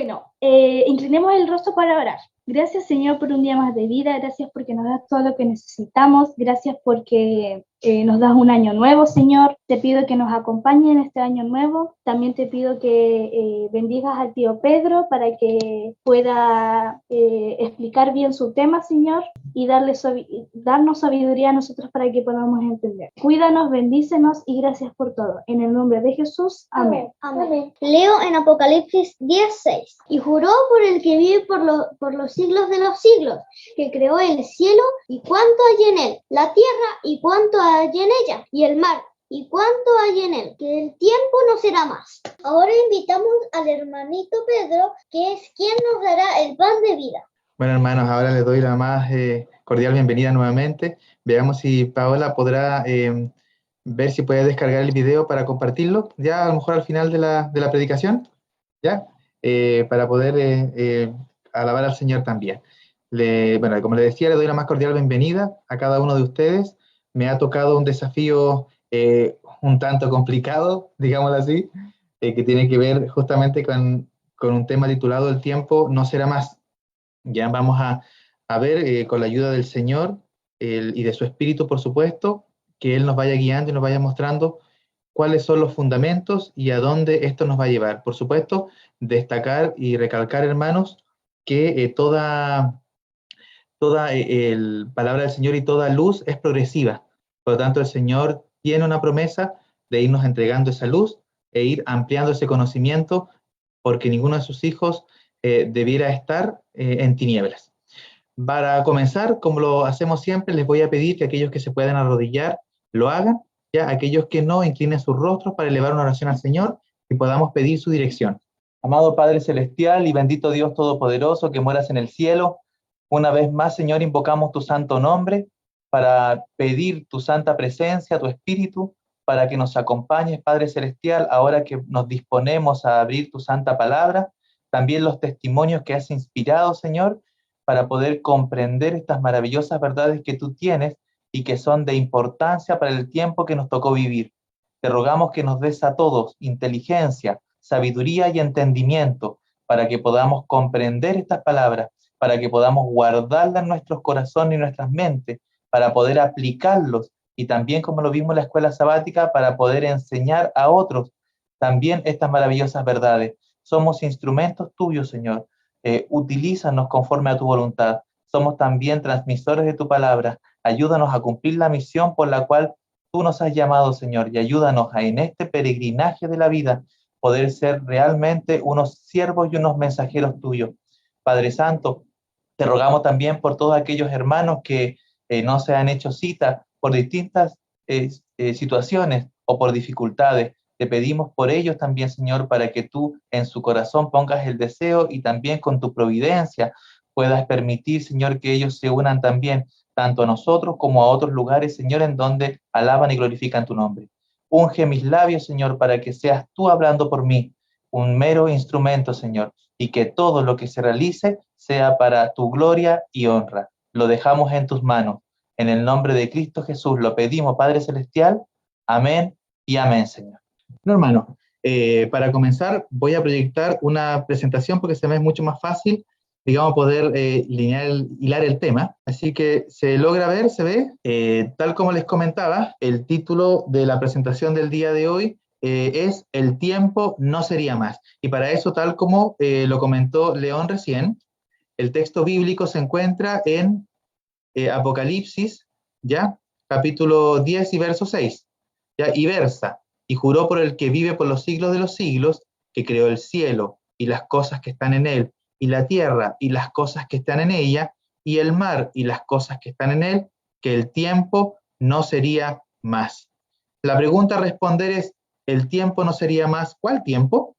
Bueno, inclinemos el rostro para orar. Gracias, Señor, por un día más de vida. Gracias porque nos das todo lo que necesitamos. Gracias porque nos das un año nuevo, Señor. Te pido que nos acompañe en este año nuevo. También te pido que bendigas al tío Pedro para que pueda explicar bien su tema, Señor, y darnos sabiduría a nosotros para que podamos entender. Cuídanos, bendícenos y gracias por todo. En el nombre de Jesús, amén. Amén. Leo en Apocalipsis 10:6. Y juró por el que vive por los siglos de los siglos, que creó el cielo y cuanto hay en él, la tierra y cuanto hay en ella, y el mar y cuanto hay en él, que el tiempo no será más. Ahora invitamos al hermanito Pedro, que es quien nos dará el pan de vida. Bueno, hermanos, ahora les doy la más cordial bienvenida nuevamente. Veamos si Paola podrá ver si puede descargar el video para compartirlo, ya a lo mejor al final de la predicación, ¿ya? Para poder alabar al Señor también. Bueno, como les decía, le doy la más cordial bienvenida a cada uno de ustedes. Me ha tocado un desafío un tanto complicado, digámoslo así, que tiene que ver justamente con un tema titulado El tiempo no será más. Ya vamos a ver con la ayuda del Señor y de su Espíritu, por supuesto, que Él nos vaya guiando y nos vaya mostrando cuáles son los fundamentos y a dónde esto nos va a llevar. Por supuesto, destacar y recalcar, hermanos, que toda palabra del Señor y toda luz es progresiva. Por lo tanto, el Señor tiene una promesa de irnos entregando esa luz e ir ampliando ese conocimiento, porque ninguno de sus hijos debiera estar en tinieblas. Para comenzar, como lo hacemos siempre, les voy a pedir que aquellos que se puedan arrodillar lo hagan, ya aquellos que no inclinen sus rostros para elevar una oración al Señor y podamos pedir su dirección. Amado Padre Celestial y bendito Dios Todopoderoso que moras en el cielo, una vez más, Señor, invocamos tu santo nombre para pedir tu santa presencia, tu Espíritu, para que nos acompañes, Padre Celestial, ahora que nos disponemos a abrir tu santa palabra, también los testimonios que has inspirado, Señor, para poder comprender estas maravillosas verdades que tú tienes y que son de importancia para el tiempo que nos tocó vivir. Te rogamos que nos des a todos inteligencia, sabiduría y entendimiento para que podamos comprender estas palabras, para que podamos guardarlas en nuestros corazones y nuestras mentes, para poder aplicarlos y también, como lo vimos en la escuela sabática, para poder enseñar a otros también estas maravillosas verdades. Somos instrumentos tuyos, Señor. Utilízanos conforme a tu voluntad. Somos también transmisores de tu palabra. Ayúdanos a cumplir la misión por la cual tú nos has llamado, Señor, y ayúdanos a, en este peregrinaje de la vida, poder ser realmente unos siervos y unos mensajeros tuyos. Padre Santo, te rogamos también por todos aquellos hermanos que no se han hecho cita por distintas situaciones o por dificultades. Te pedimos por ellos también, Señor, para que tú en su corazón pongas el deseo y también con tu providencia puedas permitir, Señor, que ellos se unan también tanto a nosotros como a otros lugares, Señor, en donde alaban y glorifican tu nombre. Unge mis labios, Señor, para que seas tú hablando por mí, un mero instrumento, Señor, y que todo lo que se realice sea para tu gloria y honra. Lo dejamos en tus manos. En el nombre de Cristo Jesús lo pedimos, Padre Celestial. Amén y amén, Señor. No, hermano, para comenzar voy a proyectar una presentación porque se me es mucho más fácil, digamos, poder hilar el tema. Así que se logra ver, se ve, tal como les comentaba, el título de la presentación del día de hoy es El tiempo no sería más. Y para eso, tal como lo comentó León recién, el texto bíblico se encuentra en Apocalipsis, ¿ya? Capítulo 10 y verso 6, ¿ya? Y versa, y juró por el que vive por los siglos de los siglos, que creó el cielo y las cosas que están en él, y la tierra y las cosas que están en ella, y el mar y las cosas que están en él, que el tiempo no sería más. La pregunta a responder es, ¿el tiempo no sería más? ¿Cuál tiempo?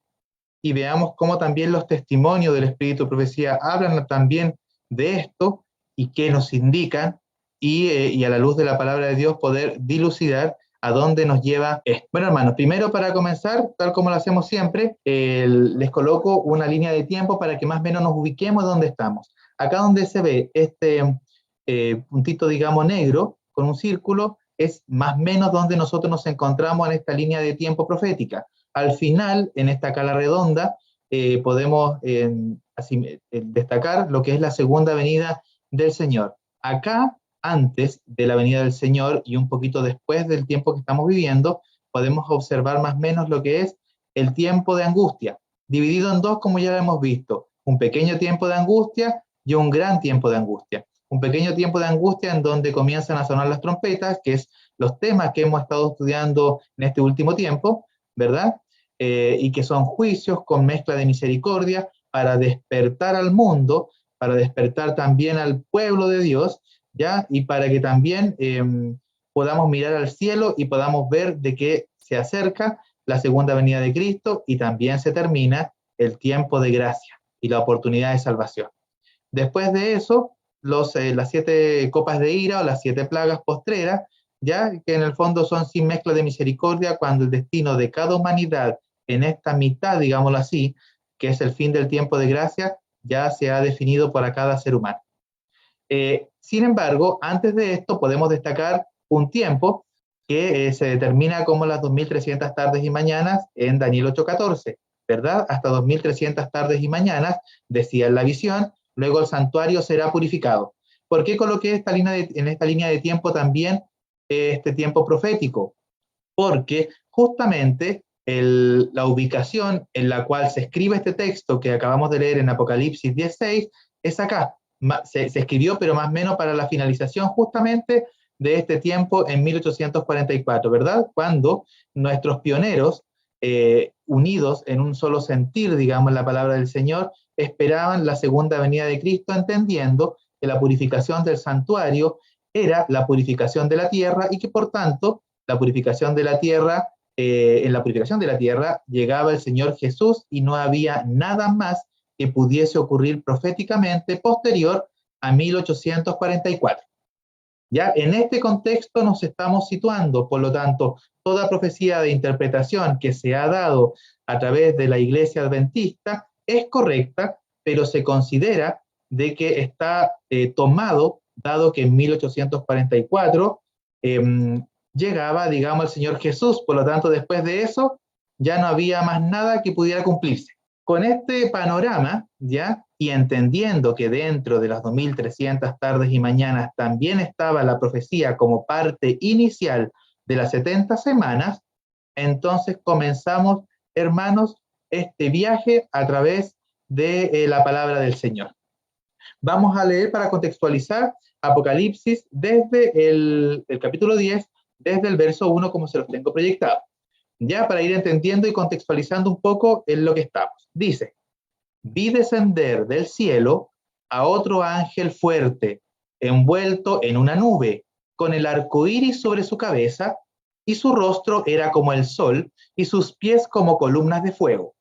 Y veamos cómo también los testimonios del Espíritu de Profecía hablan también de esto y qué nos indican, y a la luz de la palabra de Dios poder dilucidar a dónde nos lleva esto. Bueno, hermanos, primero para comenzar, tal como lo hacemos siempre, les coloco una línea de tiempo para que más o menos nos ubiquemos dónde estamos. Acá donde se ve este puntito, digamos, negro, con un círculo, es más o menos donde nosotros nos encontramos en esta línea de tiempo profética. Al final, en esta cala redonda, podemos destacar lo que es la segunda venida del Señor. Acá, antes de la venida del Señor y un poquito después del tiempo que estamos viviendo, podemos observar más o menos lo que es el tiempo de angustia, dividido en dos, como ya lo hemos visto, un pequeño tiempo de angustia y un gran tiempo de angustia. Un pequeño tiempo de angustia en donde comienzan a sonar las trompetas, que es los temas que hemos estado estudiando en este último tiempo, ¿verdad? Y que son juicios con mezcla de misericordia para despertar al mundo, para despertar también al pueblo de Dios, ¿ya? Y para que también podamos mirar al cielo y podamos ver de que se acerca la segunda venida de Cristo y también se termina el tiempo de gracia y la oportunidad de salvación. Después de eso, las 7 copas de ira o las 7 plagas postreras, ya que en el fondo son sin mezcla de misericordia, cuando el destino de cada humanidad en esta mitad, digámoslo así, que es el fin del tiempo de gracia, ya se ha definido para cada ser humano. Sin embargo, antes de esto podemos destacar un tiempo que se determina como las 2300 tardes y mañanas en Daniel 8:14, ¿verdad? Hasta 2300 tardes y mañanas, decía en la visión, luego el santuario será purificado. ¿Por qué coloqué en esta línea de tiempo también este tiempo profético? Porque justamente la ubicación en la cual se escribe este texto que acabamos de leer en Apocalipsis 10:6 es acá. Se escribió, pero más o menos para la finalización justamente de este tiempo en 1844, ¿verdad? Cuando nuestros pioneros, unidos en un solo sentir, digamos, la palabra del Señor, esperaban la segunda venida de Cristo, entendiendo que la purificación del santuario era la purificación de la tierra y que por tanto la purificación de la tierra, en la purificación de la tierra llegaba el Señor Jesús y no había nada más que pudiese ocurrir proféticamente posterior a 1844. Ya en este contexto nos estamos situando, por lo tanto, toda profecía de interpretación que se ha dado a través de la Iglesia Adventista es correcta, pero se considera de que está tomado, dado que en 1844 llegaba, digamos, el Señor Jesús, por lo tanto, después de eso, ya no había más nada que pudiera cumplirse. Con este panorama, ¿ya? Y entendiendo que dentro de las 2300 tardes y mañanas también estaba la profecía como parte inicial de las 70 semanas, entonces comenzamos, hermanos, este viaje a través de la palabra del Señor. Vamos a leer para contextualizar Apocalipsis desde el capítulo 10, desde el verso 1 como se los tengo proyectado, ya para ir entendiendo y contextualizando un poco en lo que estamos. Dice: vi descender del cielo a otro ángel fuerte, envuelto en una nube, con el arco iris sobre su cabeza, y su rostro era como el sol, y sus pies como columnas de fuego.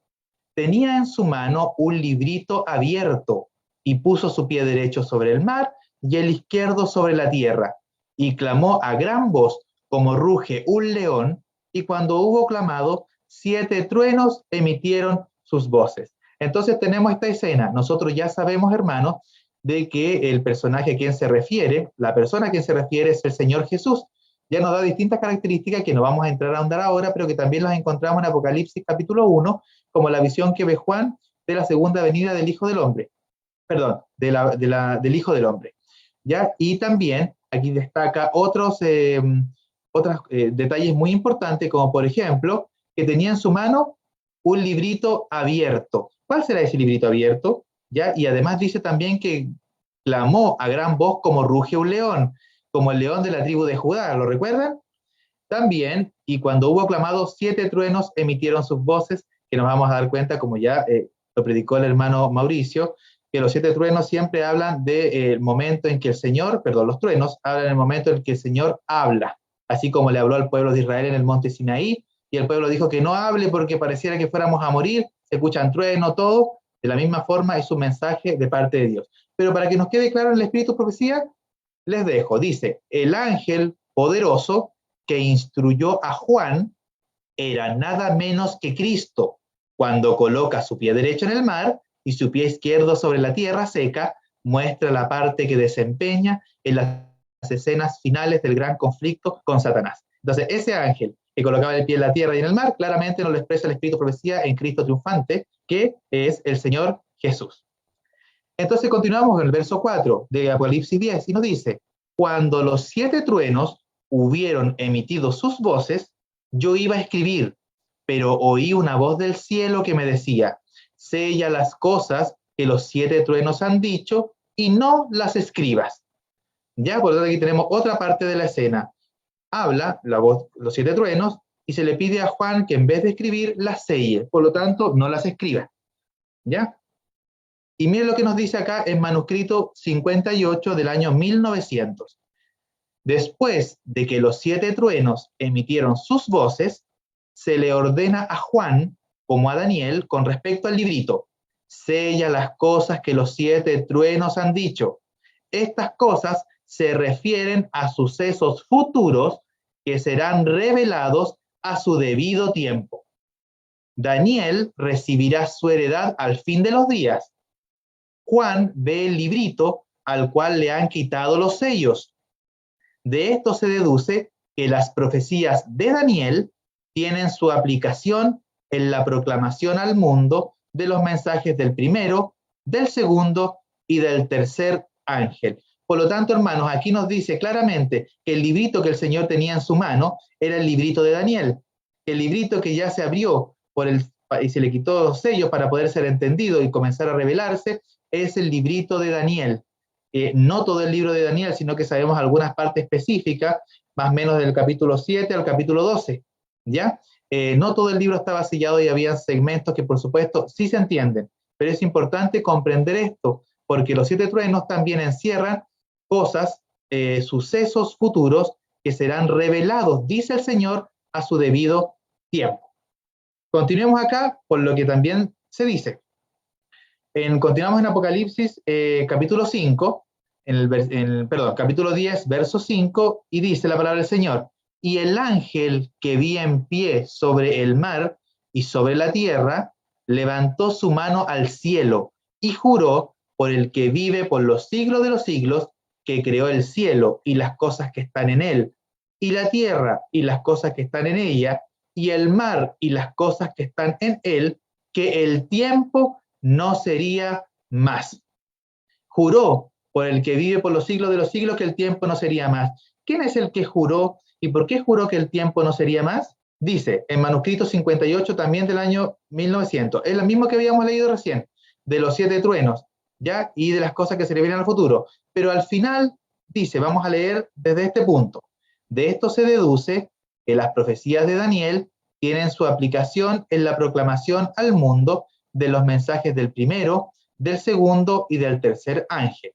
Tenía en su mano un librito abierto, y puso su pie derecho sobre el mar, y el izquierdo sobre la tierra, y clamó a gran voz, como ruge un león, y cuando hubo clamado, 7 truenos emitieron sus voces. Entonces tenemos esta escena. Nosotros ya sabemos, hermanos, de que el personaje a quien se refiere, la persona a quien se refiere es el Señor Jesús. Ya nos da distintas características que no vamos a entrar a ahondar ahora, pero que también las encontramos en Apocalipsis capítulo 1, como la visión que ve Juan de la segunda venida del Hijo del Hombre. Perdón, del Hijo del Hombre. ¿Ya? Y también aquí destaca otros detalles muy importantes, como por ejemplo, que tenía en su mano un librito abierto. ¿Cuál será ese librito abierto? ¿Ya? Y además dice también que clamó a gran voz como ruge un león, como el león de la tribu de Judá, ¿lo recuerdan? También, y cuando hubo clamado, 7 truenos emitieron sus voces, que nos vamos a dar cuenta, como ya lo predicó el hermano Mauricio, que los 7 truenos siempre hablan del momento en que el Señor, perdón, los truenos hablan del momento en que el Señor habla, así como le habló al pueblo de Israel en el monte Sinaí, y el pueblo dijo que no hable porque pareciera que fuéramos a morir, se escuchan truenos, todo, de la misma forma es un mensaje de parte de Dios. Pero para que nos quede claro en el espíritu de profecía, les dejo, dice, el ángel poderoso que instruyó a Juan era nada menos que Cristo, cuando coloca su pie derecho en el mar y su pie izquierdo sobre la tierra seca, muestra la parte que desempeña en las escenas finales del gran conflicto con Satanás. Entonces, ese ángel que colocaba el pie en la tierra y en el mar, claramente nos lo expresa el espíritu de profecía en Cristo triunfante, que es el Señor Jesús. Entonces continuamos en el verso 4 de Apocalipsis 10 y nos dice, cuando los 7 truenos hubieron emitido sus voces, yo iba a escribir, pero oí una voz del cielo que me decía, sella las cosas que los 7 truenos han dicho y no las escribas. Ya, por lo tanto aquí tenemos otra parte de la escena. Habla la voz, los 7 truenos, y se le pide a Juan que en vez de escribir, las selle, por lo tanto no las escriba. ¿Ya? Y miren lo que nos dice acá en manuscrito 58 del año 1900. Después de que los 7 truenos emitieron sus voces, se le ordena a Juan, como a Daniel, con respecto al librito, sella las cosas que los 7 truenos han dicho. Estas cosas se refieren a sucesos futuros que serán revelados a su debido tiempo. Daniel recibirá su heredad al fin de los días. Juan ve el librito al cual le han quitado los sellos. De esto se deduce que las profecías de Daniel tienen su aplicación en la proclamación al mundo de los mensajes del primero, del segundo y del tercer ángel. Por lo tanto, hermanos, aquí nos dice claramente que el librito que el Señor tenía en su mano era el librito de Daniel. El librito que ya se abrió y se le quitó los sellos para poder ser entendido y comenzar a revelarse, es el librito de Daniel. No todo el libro de Daniel, sino que sabemos algunas partes específicas, más o menos del capítulo 7 al capítulo 12, ¿ya? No todo el libro estaba sellado y había segmentos que, por supuesto, sí se entienden, pero es importante comprender esto, porque los 7 truenos también encierran cosas, sucesos futuros que serán revelados, dice el Señor, a su debido tiempo. Continuemos acá por lo que también se dice. Continuamos en Apocalipsis capítulo 5, capítulo 10, verso 5, y dice la palabra del Señor, y el ángel que vi en pie sobre el mar y sobre la tierra, levantó su mano al cielo y juró por el que vive por los siglos de los siglos, que creó el cielo y las cosas que están en él, y la tierra y las cosas que están en ella, y el mar y las cosas que están en él, que el tiempo no sería más. Juró por el que vive por los siglos de los siglos que el tiempo no sería más. ¿Quién es el que juró y por qué juró que el tiempo no sería más? Dice en manuscrito 58 también del año 1900. Es lo mismo que habíamos leído recién, de los 7 truenos, ¿ya? Y de las cosas que se le vienen al futuro. Pero al final dice, vamos a leer desde este punto. De esto se deduce que las profecías de Daniel tienen su aplicación en la proclamación al mundo de los mensajes del primero, del segundo y del tercer ángel.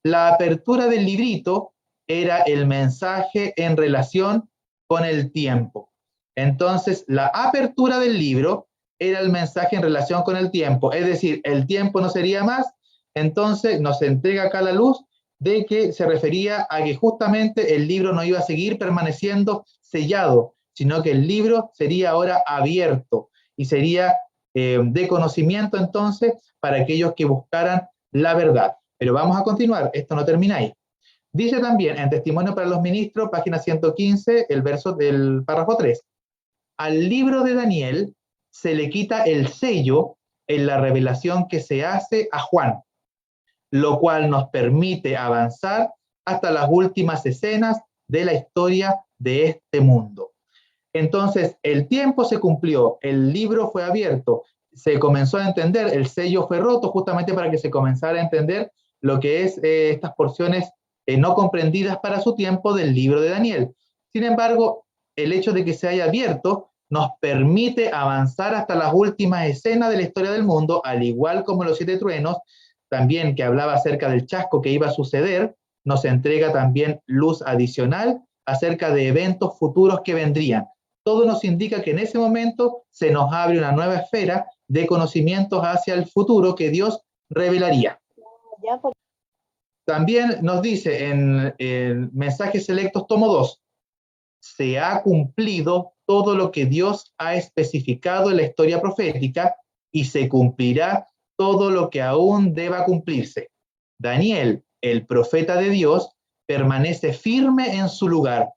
La apertura del librito era el mensaje en relación con el tiempo. Entonces, la apertura del libro era el mensaje en relación con el tiempo, es decir, el tiempo no sería más, entonces nos entrega acá la luz de que se refería a que justamente el libro no iba a seguir permaneciendo sellado, sino que el libro sería ahora abierto y sería de conocimiento entonces para aquellos que buscaran la verdad. Pero vamos a continuar, esto no termina ahí. Dice también en Testimonio para los Ministros, página 115, el verso del párrafo 3. Al libro de Daniel se le quita el sello en la revelación que se hace a Juan, lo cual nos permite avanzar hasta las últimas escenas de la historia de este mundo. Entonces, el tiempo se cumplió, el libro fue abierto, se comenzó a entender, el sello fue roto justamente para que se comenzara a entender lo que es estas porciones no comprendidas para su tiempo del libro de Daniel. Sin embargo, el hecho de que se haya abierto nos permite avanzar hasta las últimas escenas de la historia del mundo, al igual como los 7 truenos, también que hablaba acerca del chasco que iba a suceder, nos entrega también luz adicional acerca de eventos futuros que vendrían. Todo nos indica que en ese momento se nos abre una nueva esfera de conocimientos hacia el futuro que Dios revelaría. También nos dice en Mensajes Selectos, tomo 2, se ha cumplido todo lo que Dios ha especificado en la historia profética y se cumplirá todo lo que aún deba cumplirse. Daniel, el profeta de Dios, permanece firme en su lugar.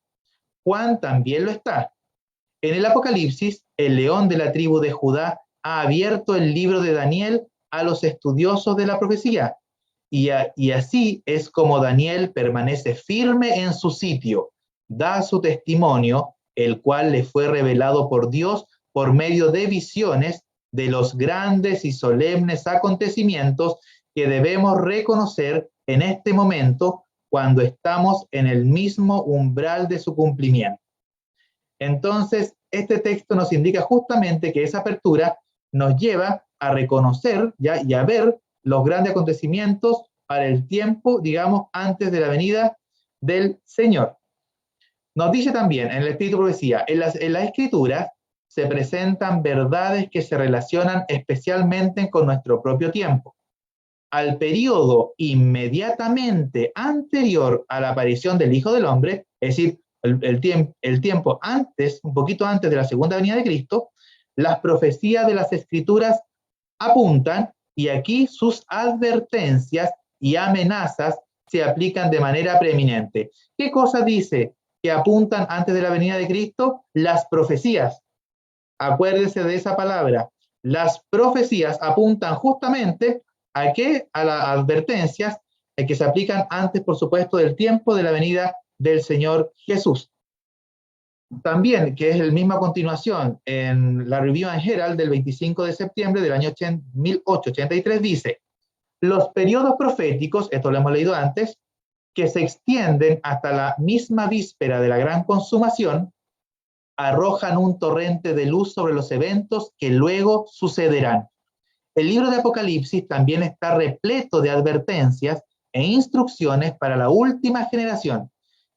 Juan también lo está. En el Apocalipsis, el león de la tribu de Judá ha abierto el libro de Daniel a los estudiosos de la profecía. Y así es como Daniel permanece firme en su sitio, da su testimonio, el cual le fue revelado por Dios por medio de visiones de los grandes y solemnes acontecimientos que debemos reconocer en este momento cuando estamos en el mismo umbral de su cumplimiento. Entonces, este texto nos indica justamente que esa apertura nos lleva a reconocer ¿ya? Y a ver los grandes acontecimientos para el tiempo, digamos, antes de la venida del Señor. Nos dice también en el Espíritu de Profecía, en la Escritura se presentan verdades que se relacionan especialmente con nuestro propio tiempo. Al periodo inmediatamente anterior a la aparición del Hijo del Hombre, es decir, el tiempo antes, un poquito antes de la segunda venida de Cristo, las profecías de las Escrituras apuntan, y aquí sus advertencias y amenazas se aplican de manera preeminente. ¿Qué cosa dice que apuntan antes de la venida de Cristo? Las profecías. Acuérdense de esa palabra. Las profecías apuntan justamente ¿a qué? A las advertencias que se aplican antes, por supuesto, del tiempo de la venida del Señor Jesús. También, que es el mismo a continuación, en la Review and Herald del 25 de septiembre del año 1883 dice, los periodos proféticos, esto lo hemos leído antes, que se extienden hasta la misma víspera de la gran consumación, arrojan un torrente de luz sobre los eventos que luego sucederán. El libro de Apocalipsis también está repleto de advertencias e instrucciones para la última generación.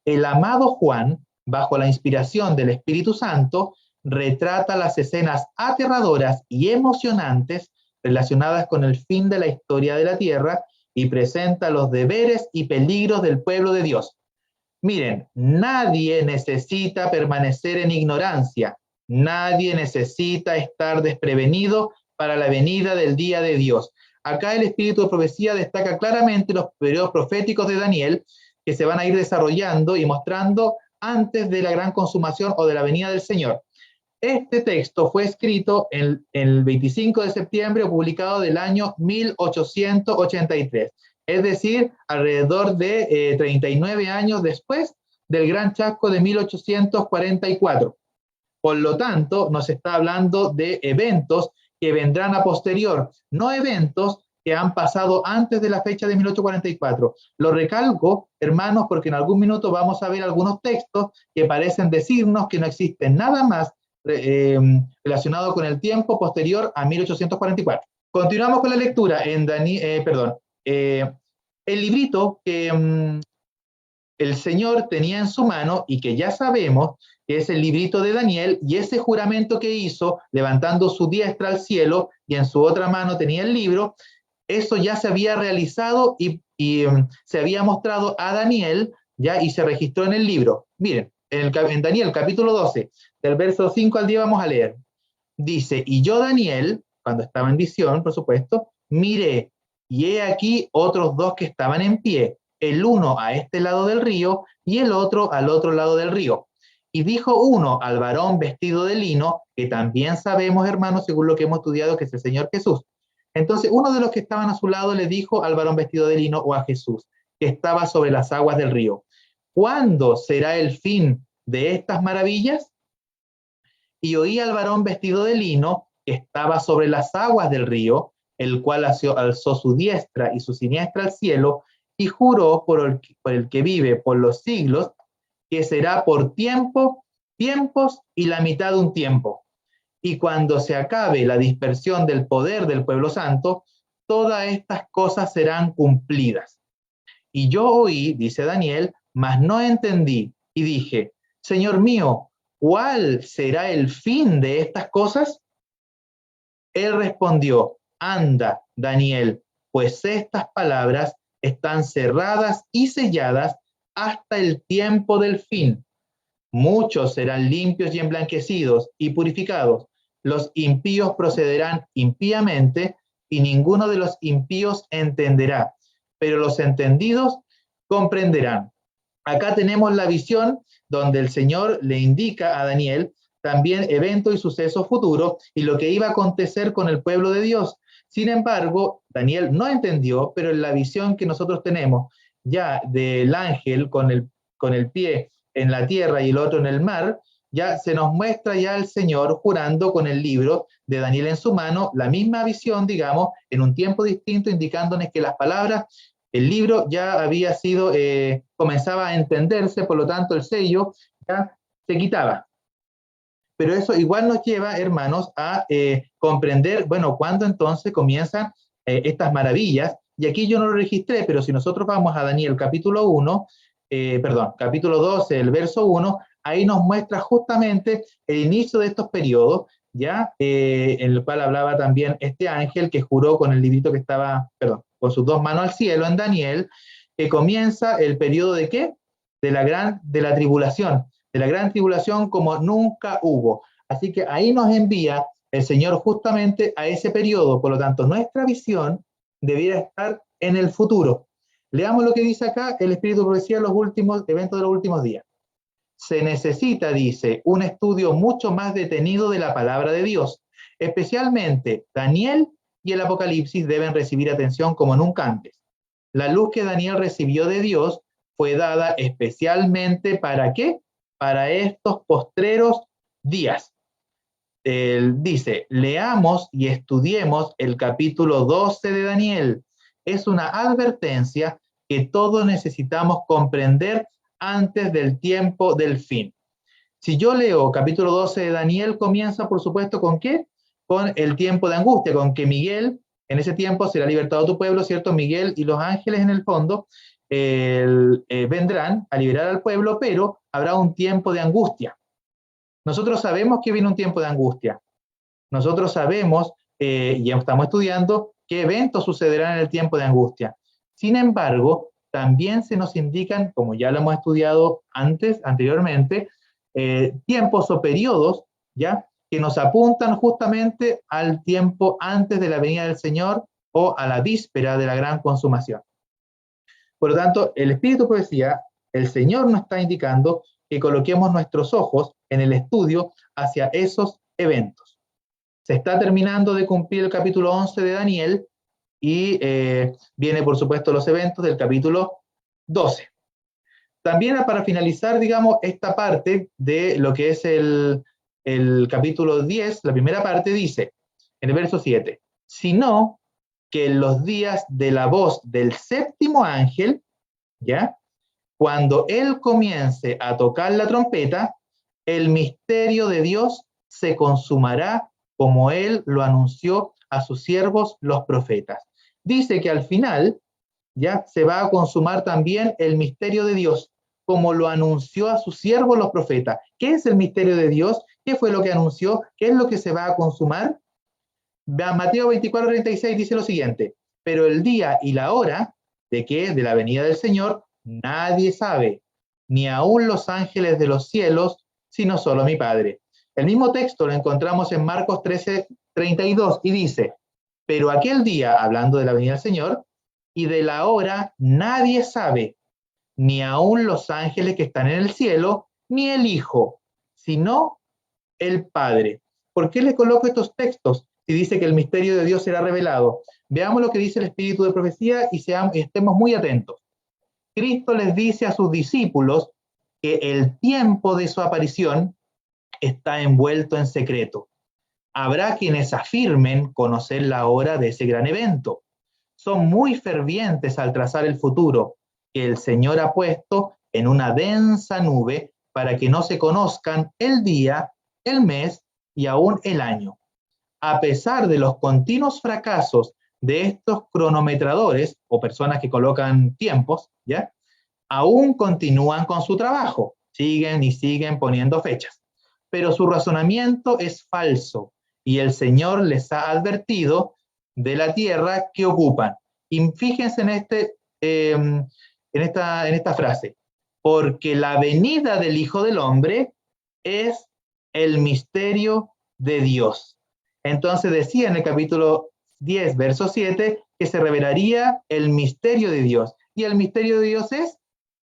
El amado Juan, bajo la inspiración del Espíritu Santo, retrata las escenas aterradoras y emocionantes relacionadas con el fin de la historia de la tierra y presenta los deberes y peligros del pueblo de Dios. Miren, nadie necesita permanecer en ignorancia, nadie necesita estar desprevenido para la venida del día de Dios. Acá el Espíritu de Profecía destaca claramente los periodos proféticos de Daniel que se van a ir desarrollando y mostrando antes de la gran consumación o de la venida del Señor. Este texto fue escrito en el 25 de septiembre o publicado del año 1883, es decir, alrededor de 39 años después del gran chasco de 1844. Por lo tanto, nos está hablando de eventos que vendrán a posterior, no eventos que han pasado antes de la fecha de 1844. Lo recalco, hermanos, porque en algún minuto vamos a ver algunos textos que parecen decirnos que no existe nada más relacionado con el tiempo posterior a 1844. Continuamos con la lectura en el librito que el Señor tenía en su mano y que ya sabemos que es el librito de Daniel, y ese juramento que hizo levantando su diestra al cielo y en su otra mano tenía el libro, eso ya se había realizado y se había mostrado a Daniel ya y se registró en el libro. Miren, en Daniel capítulo 12, del verso 5 al 10 vamos a leer. Dice, y yo Daniel, cuando estaba en visión, por supuesto, miré, y he aquí otros dos que estaban en pie, el uno a este lado del río y el otro al otro lado del río. Y dijo uno al varón vestido de lino, que también sabemos, hermanos, según lo que hemos estudiado, que es el Señor Jesús. Entonces, uno de los que estaban a su lado le dijo al varón vestido de lino o a Jesús, que estaba sobre las aguas del río, ¿cuándo será el fin de estas maravillas? Y oí al varón vestido de lino, que estaba sobre las aguas del río, el cual alzó su diestra y su siniestra al cielo, y juró por el que vive por los siglos, que será por tiempos y la mitad de un tiempo. Y cuando se acabe la dispersión del poder del pueblo santo, todas estas cosas serán cumplidas. Y yo oí, dice Daniel, mas no entendí, y dije, Señor mío, ¿cuál será el fin de estas cosas? Él respondió, anda, Daniel, pues estas palabras están cerradas y selladas hasta el tiempo del fin. Muchos serán limpios y emblanquecidos y purificados. Los impíos procederán impíamente y ninguno de los impíos entenderá, pero los entendidos comprenderán. Acá tenemos la visión donde el Señor le indica a Daniel también eventos y sucesos futuros y lo que iba a acontecer con el pueblo de Dios. Sin embargo, Daniel no entendió, pero en la visión que nosotros tenemos ya del ángel con el pie en la tierra y el otro en el mar, ya se nos muestra ya el Señor jurando con el libro de Daniel en su mano, la misma visión, digamos, en un tiempo distinto, indicándonos que las palabras, el libro ya había sido, comenzaba a entenderse, por lo tanto el sello ya se quitaba. Pero eso igual nos lleva, hermanos, a comprender, bueno, cuándo entonces comienzan estas maravillas. Y aquí yo no lo registré, pero si nosotros vamos a Daniel capítulo 1, capítulo 12, el verso 1, ahí nos muestra justamente el inicio de estos periodos, ¿ya? En el cual hablaba también este ángel que juró con el librito que estaba, con sus dos manos al cielo en Daniel, que comienza el periodo de ¿qué? De la gran tribulación como nunca hubo. Así que ahí nos envía el Señor justamente a ese periodo. Por lo tanto, nuestra visión debiera estar en el futuro. Leamos lo que dice acá el Espíritu de Profecía en los últimos eventos de los últimos días. Se necesita, dice, un estudio mucho más detenido de la palabra de Dios. Especialmente Daniel y el Apocalipsis deben recibir atención como nunca antes. La luz que Daniel recibió de Dios fue dada especialmente ¿para qué? Para estos postreros días. Él dice, leamos y estudiemos el capítulo 12 de Daniel. Es una advertencia que todos necesitamos comprender antes del tiempo del fin. Si yo leo capítulo 12 de Daniel, comienza por supuesto ¿con qué? Con el tiempo de angustia, con que Miguel, en ese tiempo será libertado tu pueblo, ¿cierto? Miguel y los ángeles en el fondo vendrán a liberar al pueblo, pero habrá un tiempo de angustia. Nosotros sabemos que viene un tiempo de angustia. Nosotros sabemos, y estamos estudiando, qué eventos sucederán en el tiempo de angustia. Sin embargo, también se nos indican, como ya lo hemos estudiado anteriormente, tiempos o periodos, ¿ya? Que nos apuntan justamente al tiempo antes de la venida del Señor o a la víspera de la gran consumación. Por lo tanto, el Espíritu de Profecía, el Señor nos está indicando que coloquemos nuestros ojos en el estudio hacia esos eventos. Se está terminando de cumplir el capítulo 11 de Daniel y viene, por supuesto, los eventos del capítulo 12. También para finalizar, digamos, esta parte de lo que es el capítulo 10, la primera parte dice, en el verso 7, sino que en los días de la voz del séptimo ángel, ¿ya? Cuando él comience a tocar la trompeta, el misterio de Dios se consumará como él lo anunció a sus siervos los profetas. Dice que al final ya se va a consumar también el misterio de Dios, como lo anunció a sus siervos los profetas. ¿Qué es el misterio de Dios? ¿Qué fue lo que anunció? ¿Qué es lo que se va a consumar? Mateo 24:36 dice lo siguiente, pero el día y la hora de que de la venida del Señor nadie sabe, ni aun los ángeles de los cielos, sino solo mi Padre. El mismo texto lo encontramos en Marcos 13:32 y dice, pero aquel día, hablando de la venida del Señor, y de la hora nadie sabe, ni aun los ángeles que están en el cielo, ni el Hijo, sino el Padre. ¿Por qué le coloco estos textos si dice que el misterio de Dios será revelado? Veamos lo que dice el Espíritu de Profecía y estemos muy atentos. Cristo les dice a sus discípulos que el tiempo de su aparición está envuelto en secreto. Habrá quienes afirmen conocer la hora de ese gran evento. Son muy fervientes al trazar el futuro que el Señor ha puesto en una densa nube para que no se conozcan el día, el mes y aún el año. A pesar de los continuos fracasos de estos cronometradores o personas que colocan tiempos, ¿ya? Aún continúan con su trabajo, siguen y siguen poniendo fechas. Pero su razonamiento es falso y el Señor les ha advertido de la tierra que ocupan. Y fíjense en esta frase, porque la venida del Hijo del Hombre es el misterio de Dios. Entonces decía en el capítulo 10, verso 7, que se revelaría el misterio de Dios. Y el misterio de Dios es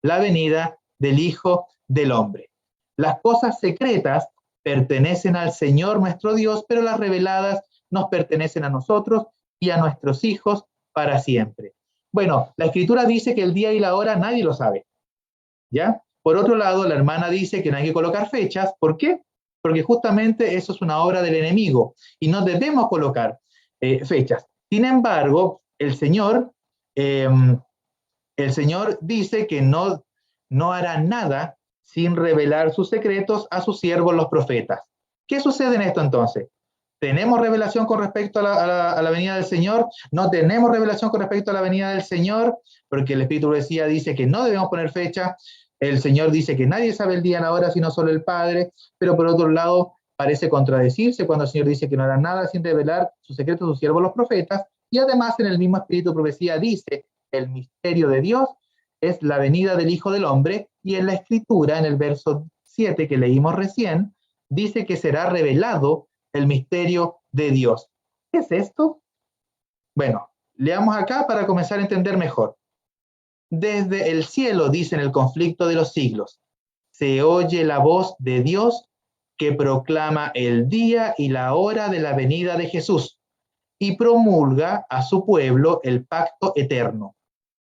la venida del Hijo del Hombre. Las cosas secretas pertenecen al Señor nuestro Dios, pero las reveladas nos pertenecen a nosotros y a nuestros hijos para siempre. Bueno, la Escritura dice que el día y la hora nadie lo sabe, ¿ya? Por otro lado, la hermana dice que no hay que colocar fechas. ¿Por qué? Porque justamente eso es una obra del enemigo y no debemos colocar fechas. Sin embargo, el Señor dice que no hará nada sin revelar sus secretos a sus siervos los profetas. ¿Qué sucede en esto entonces? ¿Tenemos revelación con respecto a la venida del Señor? ¿No tenemos revelación con respecto a la venida del Señor? Porque el Espíritu Profecía dice que no debemos poner fecha. El Señor dice que nadie sabe el día ni la hora sino solo el Padre. Pero por otro lado, parece contradecirse cuando el Señor dice que no hará nada sin revelar sus secretos a sus siervos los profetas. Y además en el mismo Espíritu Profecía dice el misterio de Dios es la venida del Hijo del Hombre. Y en la Escritura, en el verso 7 que leímos recién, dice que será revelado el misterio de Dios. ¿Qué es esto? Bueno, leamos acá para comenzar a entender mejor. Desde el cielo, dice en el conflicto de los siglos, se oye la voz de Dios que proclama el día y la hora de la venida de Jesús y promulga a su pueblo el pacto eterno.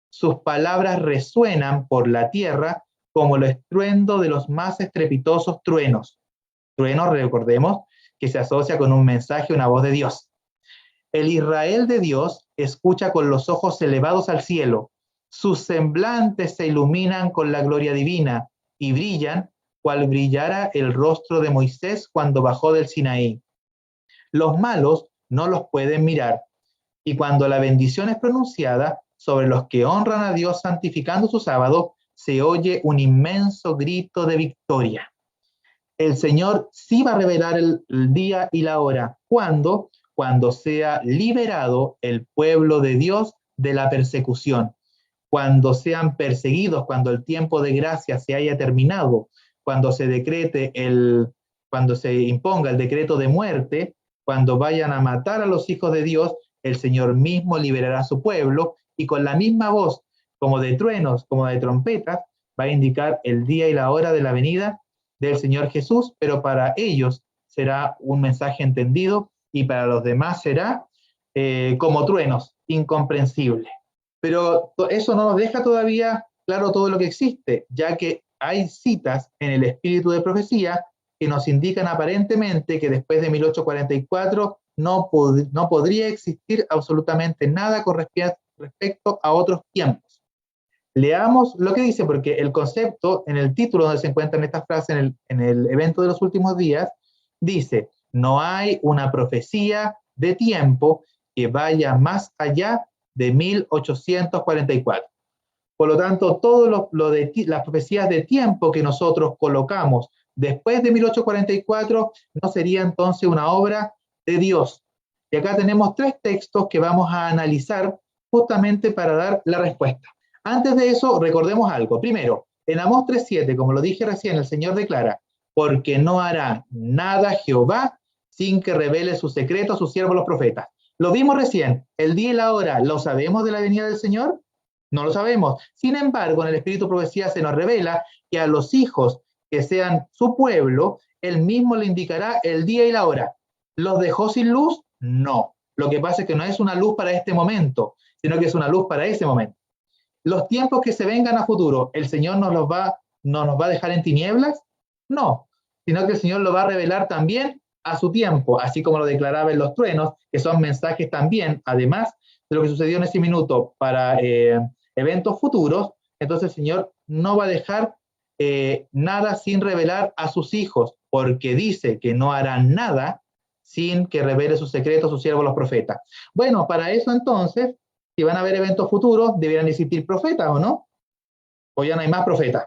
Sus palabras resuenan por la tierra como el estruendo de los más estrepitosos truenos. Truenos, recordemos, que se asocia con un mensaje, una voz de Dios. El Israel de Dios escucha con los ojos elevados al cielo. Sus semblantes se iluminan con la gloria divina y brillan cual brillara el rostro de Moisés cuando bajó del Sinaí. Los malos no los pueden mirar, y cuando la bendición es pronunciada sobre los que honran a Dios santificando su sábado, se oye un inmenso grito de victoria. El Señor sí va a revelar el día y la hora. ¿Cuándo? Cuando sea liberado el pueblo de Dios de la persecución. Cuando sean perseguidos, cuando el tiempo de gracia se haya terminado, cuando se imponga el decreto de muerte, cuando vayan a matar a los hijos de Dios, el Señor mismo liberará a su pueblo y con la misma voz, como de truenos, como de trompetas, va a indicar el día y la hora de la venida del Señor Jesús, pero para ellos será un mensaje entendido y para los demás será como truenos, incomprensible. Pero eso no nos deja todavía claro todo lo que existe, ya que hay citas en el espíritu de profecía que nos indican aparentemente que después de 1844 no podría existir absolutamente nada con respecto a otros tiempos. Leamos lo que dice, porque el concepto, en el título donde se encuentran estas frases, en el evento de los últimos días, dice, no hay una profecía de tiempo que vaya más allá de 1844. Por lo tanto, todo las profecías de tiempo que nosotros colocamos después de 1844 no sería entonces una obra de Dios. Y acá tenemos 3 textos que vamos a analizar justamente para dar la respuesta. Antes de eso, recordemos algo. Primero, en Amós 3:7, como lo dije recién, el Señor declara, porque no hará nada Jehová sin que revele sus secretos a sus siervos los profetas. Lo vimos recién, el día y la hora, ¿lo sabemos de la venida del Señor? No lo sabemos. Sin embargo, en el Espíritu Profecía se nos revela que a los hijos que sean su pueblo, él mismo le indicará el día y la hora. ¿Los dejó sin luz? No. Lo que pasa es que no es una luz para este momento, sino que es una luz para ese momento. Los tiempos que se vengan a futuro, ¿el Señor no nos va a dejar en tinieblas? No, sino que el Señor lo va a revelar también a su tiempo, así como lo declaraba en los truenos, que son mensajes también, además de lo que sucedió en ese minuto para eventos futuros. Entonces el Señor no va a dejar nada sin revelar a sus hijos, porque dice que no harán nada sin que revele sus secretos a sus siervos los profetas. Bueno, para eso entonces, si van a haber eventos futuros, deberían existir profetas, ¿o no? ¿O ya no hay más profetas?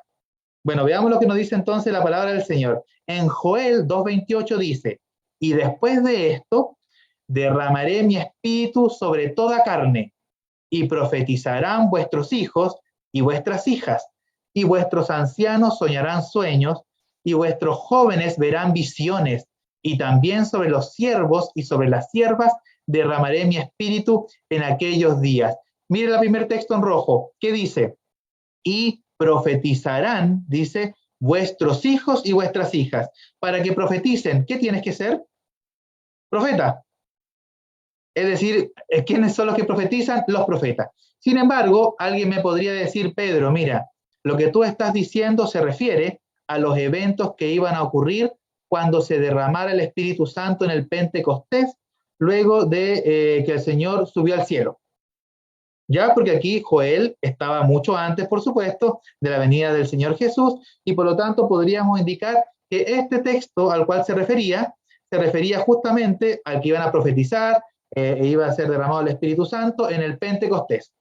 Bueno, veamos lo que nos dice entonces la palabra del Señor. En Joel 2:28 dice, y después de esto, derramaré mi espíritu sobre toda carne, y profetizarán vuestros hijos y vuestras hijas, y vuestros ancianos soñarán sueños, y vuestros jóvenes verán visiones, y también sobre los siervos y sobre las siervas derramaré mi espíritu en aquellos días. Mire el primer texto en rojo, ¿qué dice? Y profetizarán, dice, vuestros hijos y vuestras hijas, para que profeticen. ¿Qué tienes que ser? Profeta. Es decir, ¿quiénes son los que profetizan? Los profetas. Sin embargo, alguien me podría decir, Pedro, mira, lo que tú estás diciendo se refiere a los eventos que iban a ocurrir cuando se derramara el Espíritu Santo en el Pentecostés, luego de que el Señor subió al cielo. Ya, porque aquí Joel estaba mucho antes, por supuesto, de la venida del Señor Jesús, y por lo tanto podríamos indicar que este texto al cual se refería justamente al que iban a profetizar, e iba a ser derramado el Espíritu Santo en el Pentecostés.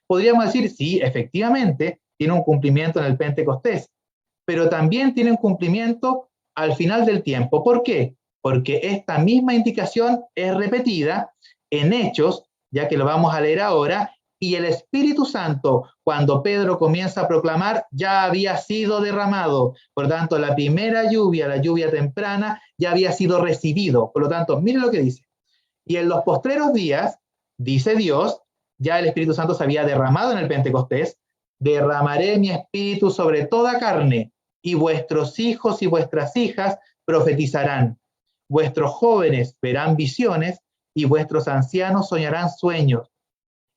Podríamos decir, sí, efectivamente, tiene un cumplimiento en el Pentecostés, pero también tiene un cumplimiento al final del tiempo. ¿Por qué? Porque esta misma indicación es repetida en Hechos, ya que lo vamos a leer ahora, y el Espíritu Santo, cuando Pedro comienza a proclamar, ya había sido derramado. Por lo tanto, la primera lluvia, la lluvia temprana, ya había sido recibido. Por lo tanto, miren lo que dice. Y en los postreros días, dice Dios, ya el Espíritu Santo se había derramado en el Pentecostés, derramaré mi espíritu sobre toda carne, y vuestros hijos y vuestras hijas profetizarán. Vuestros jóvenes verán visiones, y vuestros ancianos soñarán sueños.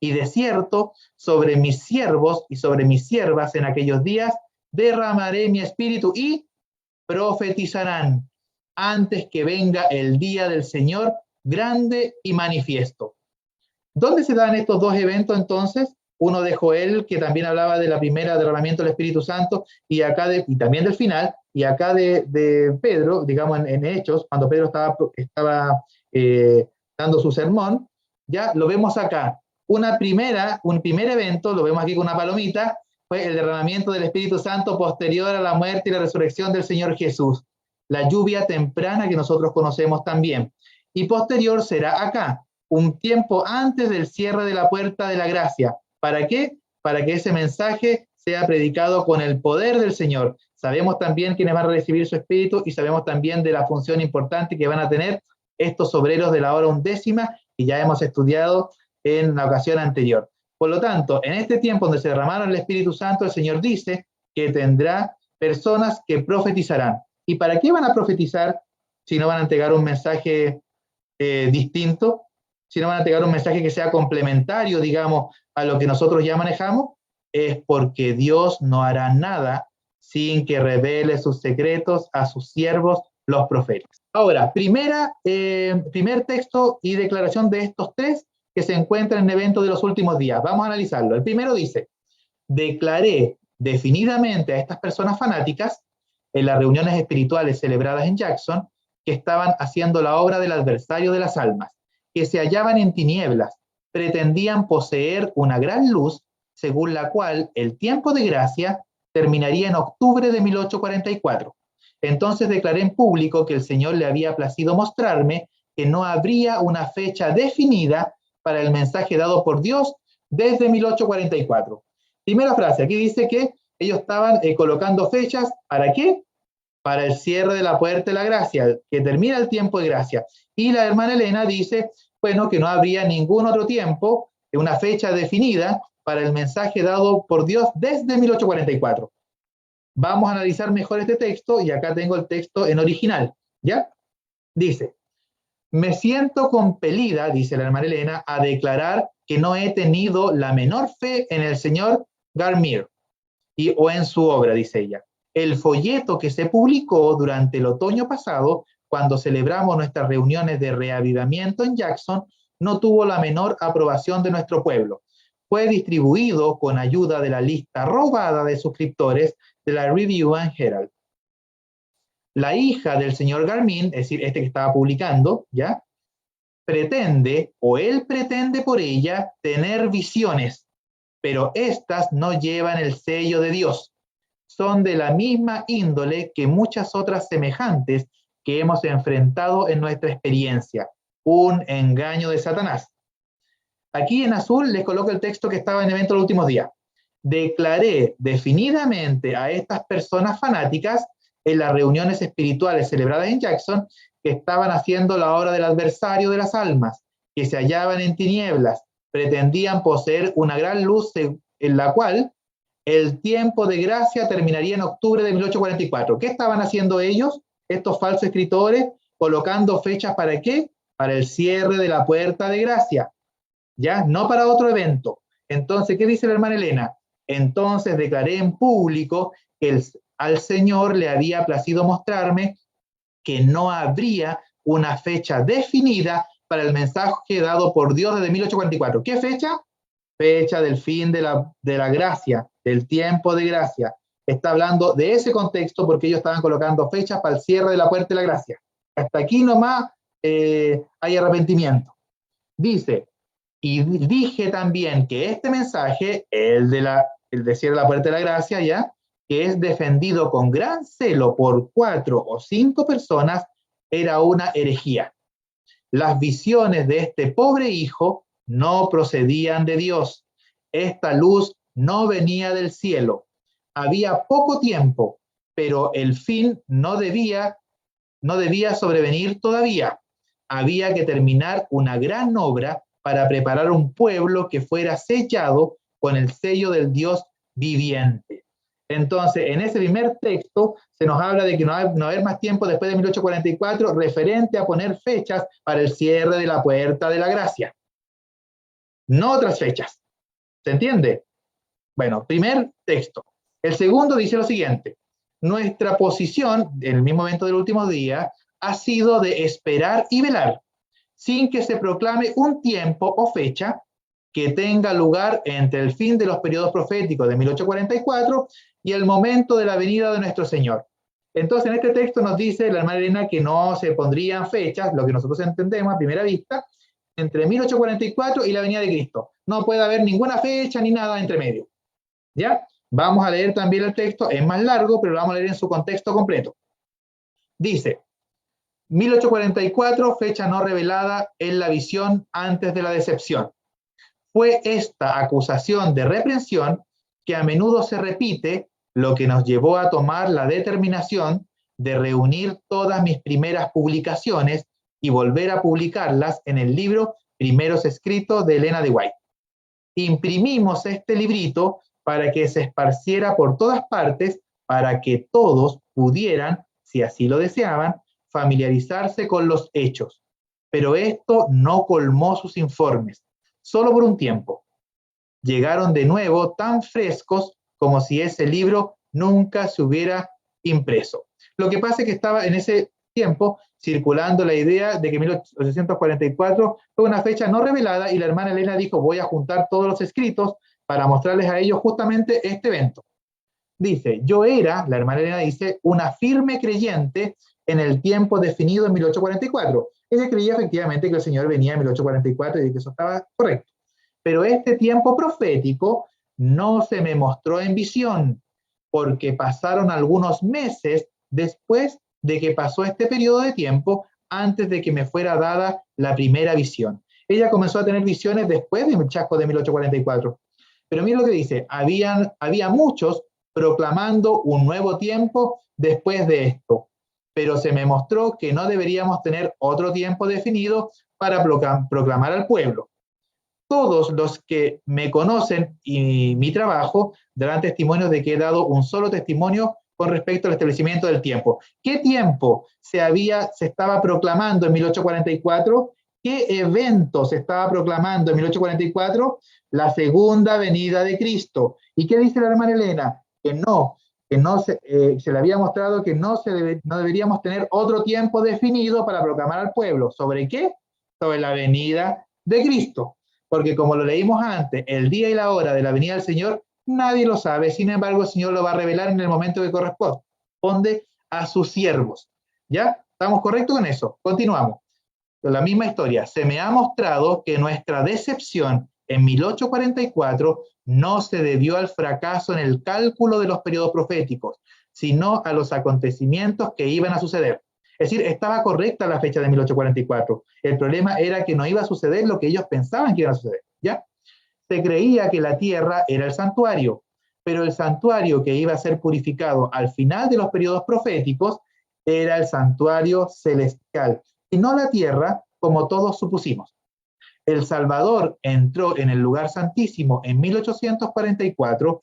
Y de cierto, sobre mis siervos y sobre mis siervas en aquellos días, derramaré mi espíritu y profetizarán antes que venga el día del Señor grande y manifiesto. ¿Dónde se dan estos dos eventos entonces? Uno de Joel, que también hablaba de la primera derramamiento del Espíritu Santo, y también del final, y acá de Pedro, digamos en Hechos, cuando Pedro estaba dando su sermón, ya lo vemos acá. Un primer evento, lo vemos aquí con una palomita, fue el derramamiento del Espíritu Santo posterior a la muerte y la resurrección del Señor Jesús. La lluvia temprana que nosotros conocemos también. Y posterior será acá, un tiempo antes del cierre de la puerta de la gracia. ¿Para qué? Para que ese mensaje sea predicado con el poder del Señor. Sabemos también quiénes van a recibir su Espíritu y sabemos también de la función importante que van a tener estos obreros de la hora undécima, que ya hemos estudiado en la ocasión anterior. Por lo tanto, en este tiempo donde se derramaron el Espíritu Santo, el Señor dice que tendrá personas que profetizarán. ¿Y para qué van a profetizar si no van a entregar un mensaje distinto? Si no van a entregar un mensaje que sea complementario, digamos, a lo que nosotros ya manejamos, es porque Dios no hará nada sin que revele sus secretos a sus siervos, los profetas. Ahora, primer texto y declaración de estos tres que se encuentran en eventos de los últimos días. Vamos a analizarlo. El primero dice, declaré definidamente a estas personas fanáticas en las reuniones espirituales celebradas en Jackson que estaban haciendo la obra del adversario de las almas, que se hallaban en tinieblas, pretendían poseer una gran luz, según la cual el tiempo de gracia terminaría en octubre de 1844. Entonces declaré en público que el Señor le había placido mostrarme que no habría una fecha definida para el mensaje dado por Dios desde 1844. Primera frase, aquí dice que ellos estaban colocando fechas, ¿para qué? Para el cierre de la puerta de la gracia, que termina el tiempo de gracia. Y la hermana Elena dice, bueno, que no habría ningún otro tiempo, una fecha definida para el mensaje dado por Dios desde 1844. Vamos a analizar mejor este texto, y acá tengo el texto en original, ¿ya? Dice, me siento compelida, dice la hermana Elena, a declarar que no he tenido la menor fe en el señor Garmier, o en su obra, dice ella. El folleto que se publicó durante el otoño pasado, cuando celebramos nuestras reuniones de reavivamiento en Jackson, no tuvo la menor aprobación de nuestro pueblo. Fue distribuido con ayuda de la lista robada de suscriptores de la Review and Herald. La hija del señor Garmin, es decir, este que estaba publicando, ¿ya? Pretende, o él pretende por ella, tener visiones, pero estas no llevan el sello de Dios. Son de la misma índole que muchas otras semejantes que hemos enfrentado en nuestra experiencia. Un engaño de Satanás. Aquí en azul les coloco el texto que estaba en evento los últimos días. Declaré definidamente a estas personas fanáticas en las reuniones espirituales celebradas en Jackson que estaban haciendo la obra del adversario de las almas, que se hallaban en tinieblas, pretendían poseer una gran luz en la cual El tiempo de gracia terminaría en octubre de 1844. ¿Qué estaban haciendo ellos, estos falsos escritores? Colocando fechas ¿para qué? Para el cierre de la puerta de gracia, ¿ya? No para otro evento. Entonces, ¿qué dice la hermana Elena? Entonces declaré en público que al Señor le había placido mostrarme que no habría una fecha definida para el mensaje dado por Dios desde 1844. ¿Qué fecha? Fecha del fin de la gracia, del tiempo de gracia. Está hablando de ese contexto porque ellos estaban colocando fechas para el cierre de la puerta de la gracia. Hasta aquí nomás hay arrepentimiento. Dice, y dije también que este mensaje, el de cierre de la puerta de la gracia, ya, que es defendido con gran celo por 4 o 5 personas, era una herejía. Las visiones de este pobre hijo no procedían de Dios. Esta luz no venía del cielo. Había poco tiempo, pero el fin no debía sobrevenir todavía. Había que terminar una gran obra para preparar un pueblo que fuera sellado con el sello del Dios viviente. Entonces, en ese primer texto se nos habla de que no va a haber más tiempo después de 1844 referente a poner fechas para el cierre de la puerta de la gracia. No otras fechas. ¿Se entiende? Bueno, primer texto. El segundo dice lo siguiente. Nuestra posición, en el mismo evento del último día, ha sido de esperar y velar, sin que se proclame un tiempo o fecha que tenga lugar entre el fin de los periodos proféticos de 1844 y el momento de la venida de nuestro Señor. Entonces, en este texto nos dice la hermana Elena que no se pondrían fechas, lo que nosotros entendemos a primera vista, entre 1844 y la venida de Cristo. No puede haber ninguna fecha ni nada entre medio. ¿Ya? Vamos a leer también el texto, es más largo, pero lo vamos a leer en su contexto completo. Dice, 1844, fecha no revelada en la visión antes de la decepción. Fue esta acusación de reprensión que a menudo se repite, lo que nos llevó a tomar la determinación de reunir todas mis primeras publicaciones y volver a publicarlas en el libro Primeros Escritos de Elena de White. Imprimimos este librito para que se esparciera por todas partes, para que todos pudieran, si así lo deseaban, familiarizarse con los hechos. Pero esto no colmó sus informes, solo por un tiempo. Llegaron de nuevo tan frescos como si ese libro nunca se hubiera impreso. Lo que pasa es que estaba en ese tiempo circulando la idea de que 1844 fue una fecha no revelada y la hermana Elena dijo, voy a juntar todos los escritos para mostrarles a ellos justamente este evento. Dice, yo era, la hermana Elena dice, una firme creyente en el tiempo definido en 1844. Ella creía efectivamente que el Señor venía en 1844 y que eso estaba correcto. Pero este tiempo profético no se me mostró en visión, porque pasaron algunos meses después de que pasó este periodo de tiempo, antes de que me fuera dada la primera visión. Ella comenzó a tener visiones después del chasco de 1844. Pero mira lo que dice, había muchos proclamando un nuevo tiempo después de esto, pero se me mostró que no deberíamos tener otro tiempo definido para proclamar al pueblo. Todos los que me conocen y mi trabajo darán testimonio de que he dado un solo testimonio con respecto al establecimiento del tiempo. ¿Qué tiempo se estaba proclamando en 1844? ¿Qué evento se estaba proclamando en 1844? La segunda venida de Cristo. ¿Y qué dice la hermana Elena? Se le había mostrado que no deberíamos tener otro tiempo definido para proclamar al pueblo. ¿Sobre qué? Sobre la venida de Cristo. Porque como lo leímos antes, el día y la hora de la venida del Señor, nadie lo sabe. Sin embargo, el Señor lo va a revelar en el momento que corresponde a sus siervos. ¿Ya? ¿Estamos correctos con eso? Continuamos. La misma historia. Se me ha mostrado que nuestra decepción en 1844 no se debió al fracaso en el cálculo de los periodos proféticos, sino a los acontecimientos que iban a suceder. Es decir, estaba correcta la fecha de 1844. El problema era que no iba a suceder lo que ellos pensaban que iba a suceder, ¿ya? Se creía que la tierra era el santuario, pero el santuario que iba a ser purificado al final de los periodos proféticos era el santuario celestial, y no la tierra, como todos supusimos. El Salvador entró en el lugar santísimo en 1844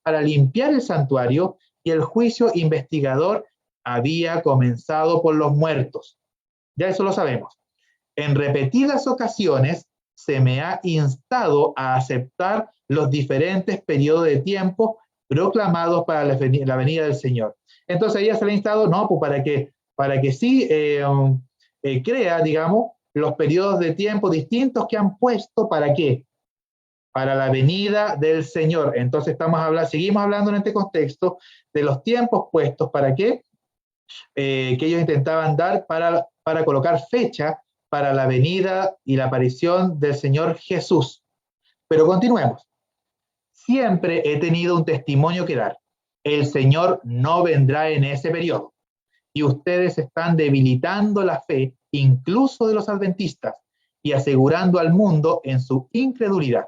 para limpiar el santuario, y el juicio investigador había comenzado por los muertos. Ya eso lo sabemos. En repetidas ocasiones se me ha instado a aceptar los diferentes periodos de tiempo proclamados para la venida del Señor. Entonces ella se le ha instado, no, pues para que sí crea, digamos, los periodos de tiempo distintos que han puesto, ¿para qué? Para la venida del Señor. Entonces seguimos hablando en este contexto de los tiempos puestos, ¿para qué? Que ellos intentaban dar para colocar fecha para la venida y la aparición del Señor Jesús. Pero continuemos. Siempre he tenido un testimonio que dar. El Señor no vendrá en ese periodo. Y ustedes están debilitando la fe, incluso de los adventistas, y asegurando al mundo en su incredulidad.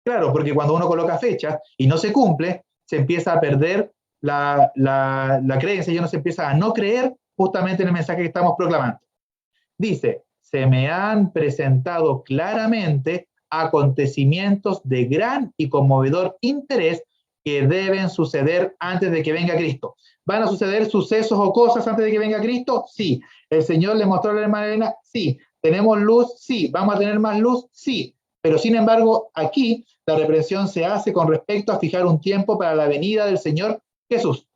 Claro, porque cuando uno coloca fechas y no se cumple, se empieza a perder la creencia, y uno se empieza a no creer justamente en el mensaje que estamos proclamando. Dice, se me han presentado claramente acontecimientos de gran y conmovedor interés que deben suceder antes de que venga Cristo. ¿Van a suceder sucesos o cosas antes de que venga Cristo? Sí. ¿El Señor le mostró a la hermana Elena? Sí. ¿Tenemos luz? Sí. ¿Vamos a tener más luz? Sí. Pero sin embargo, aquí la reprensión se hace con respecto a fijar un tiempo para la venida del Señor Jesús.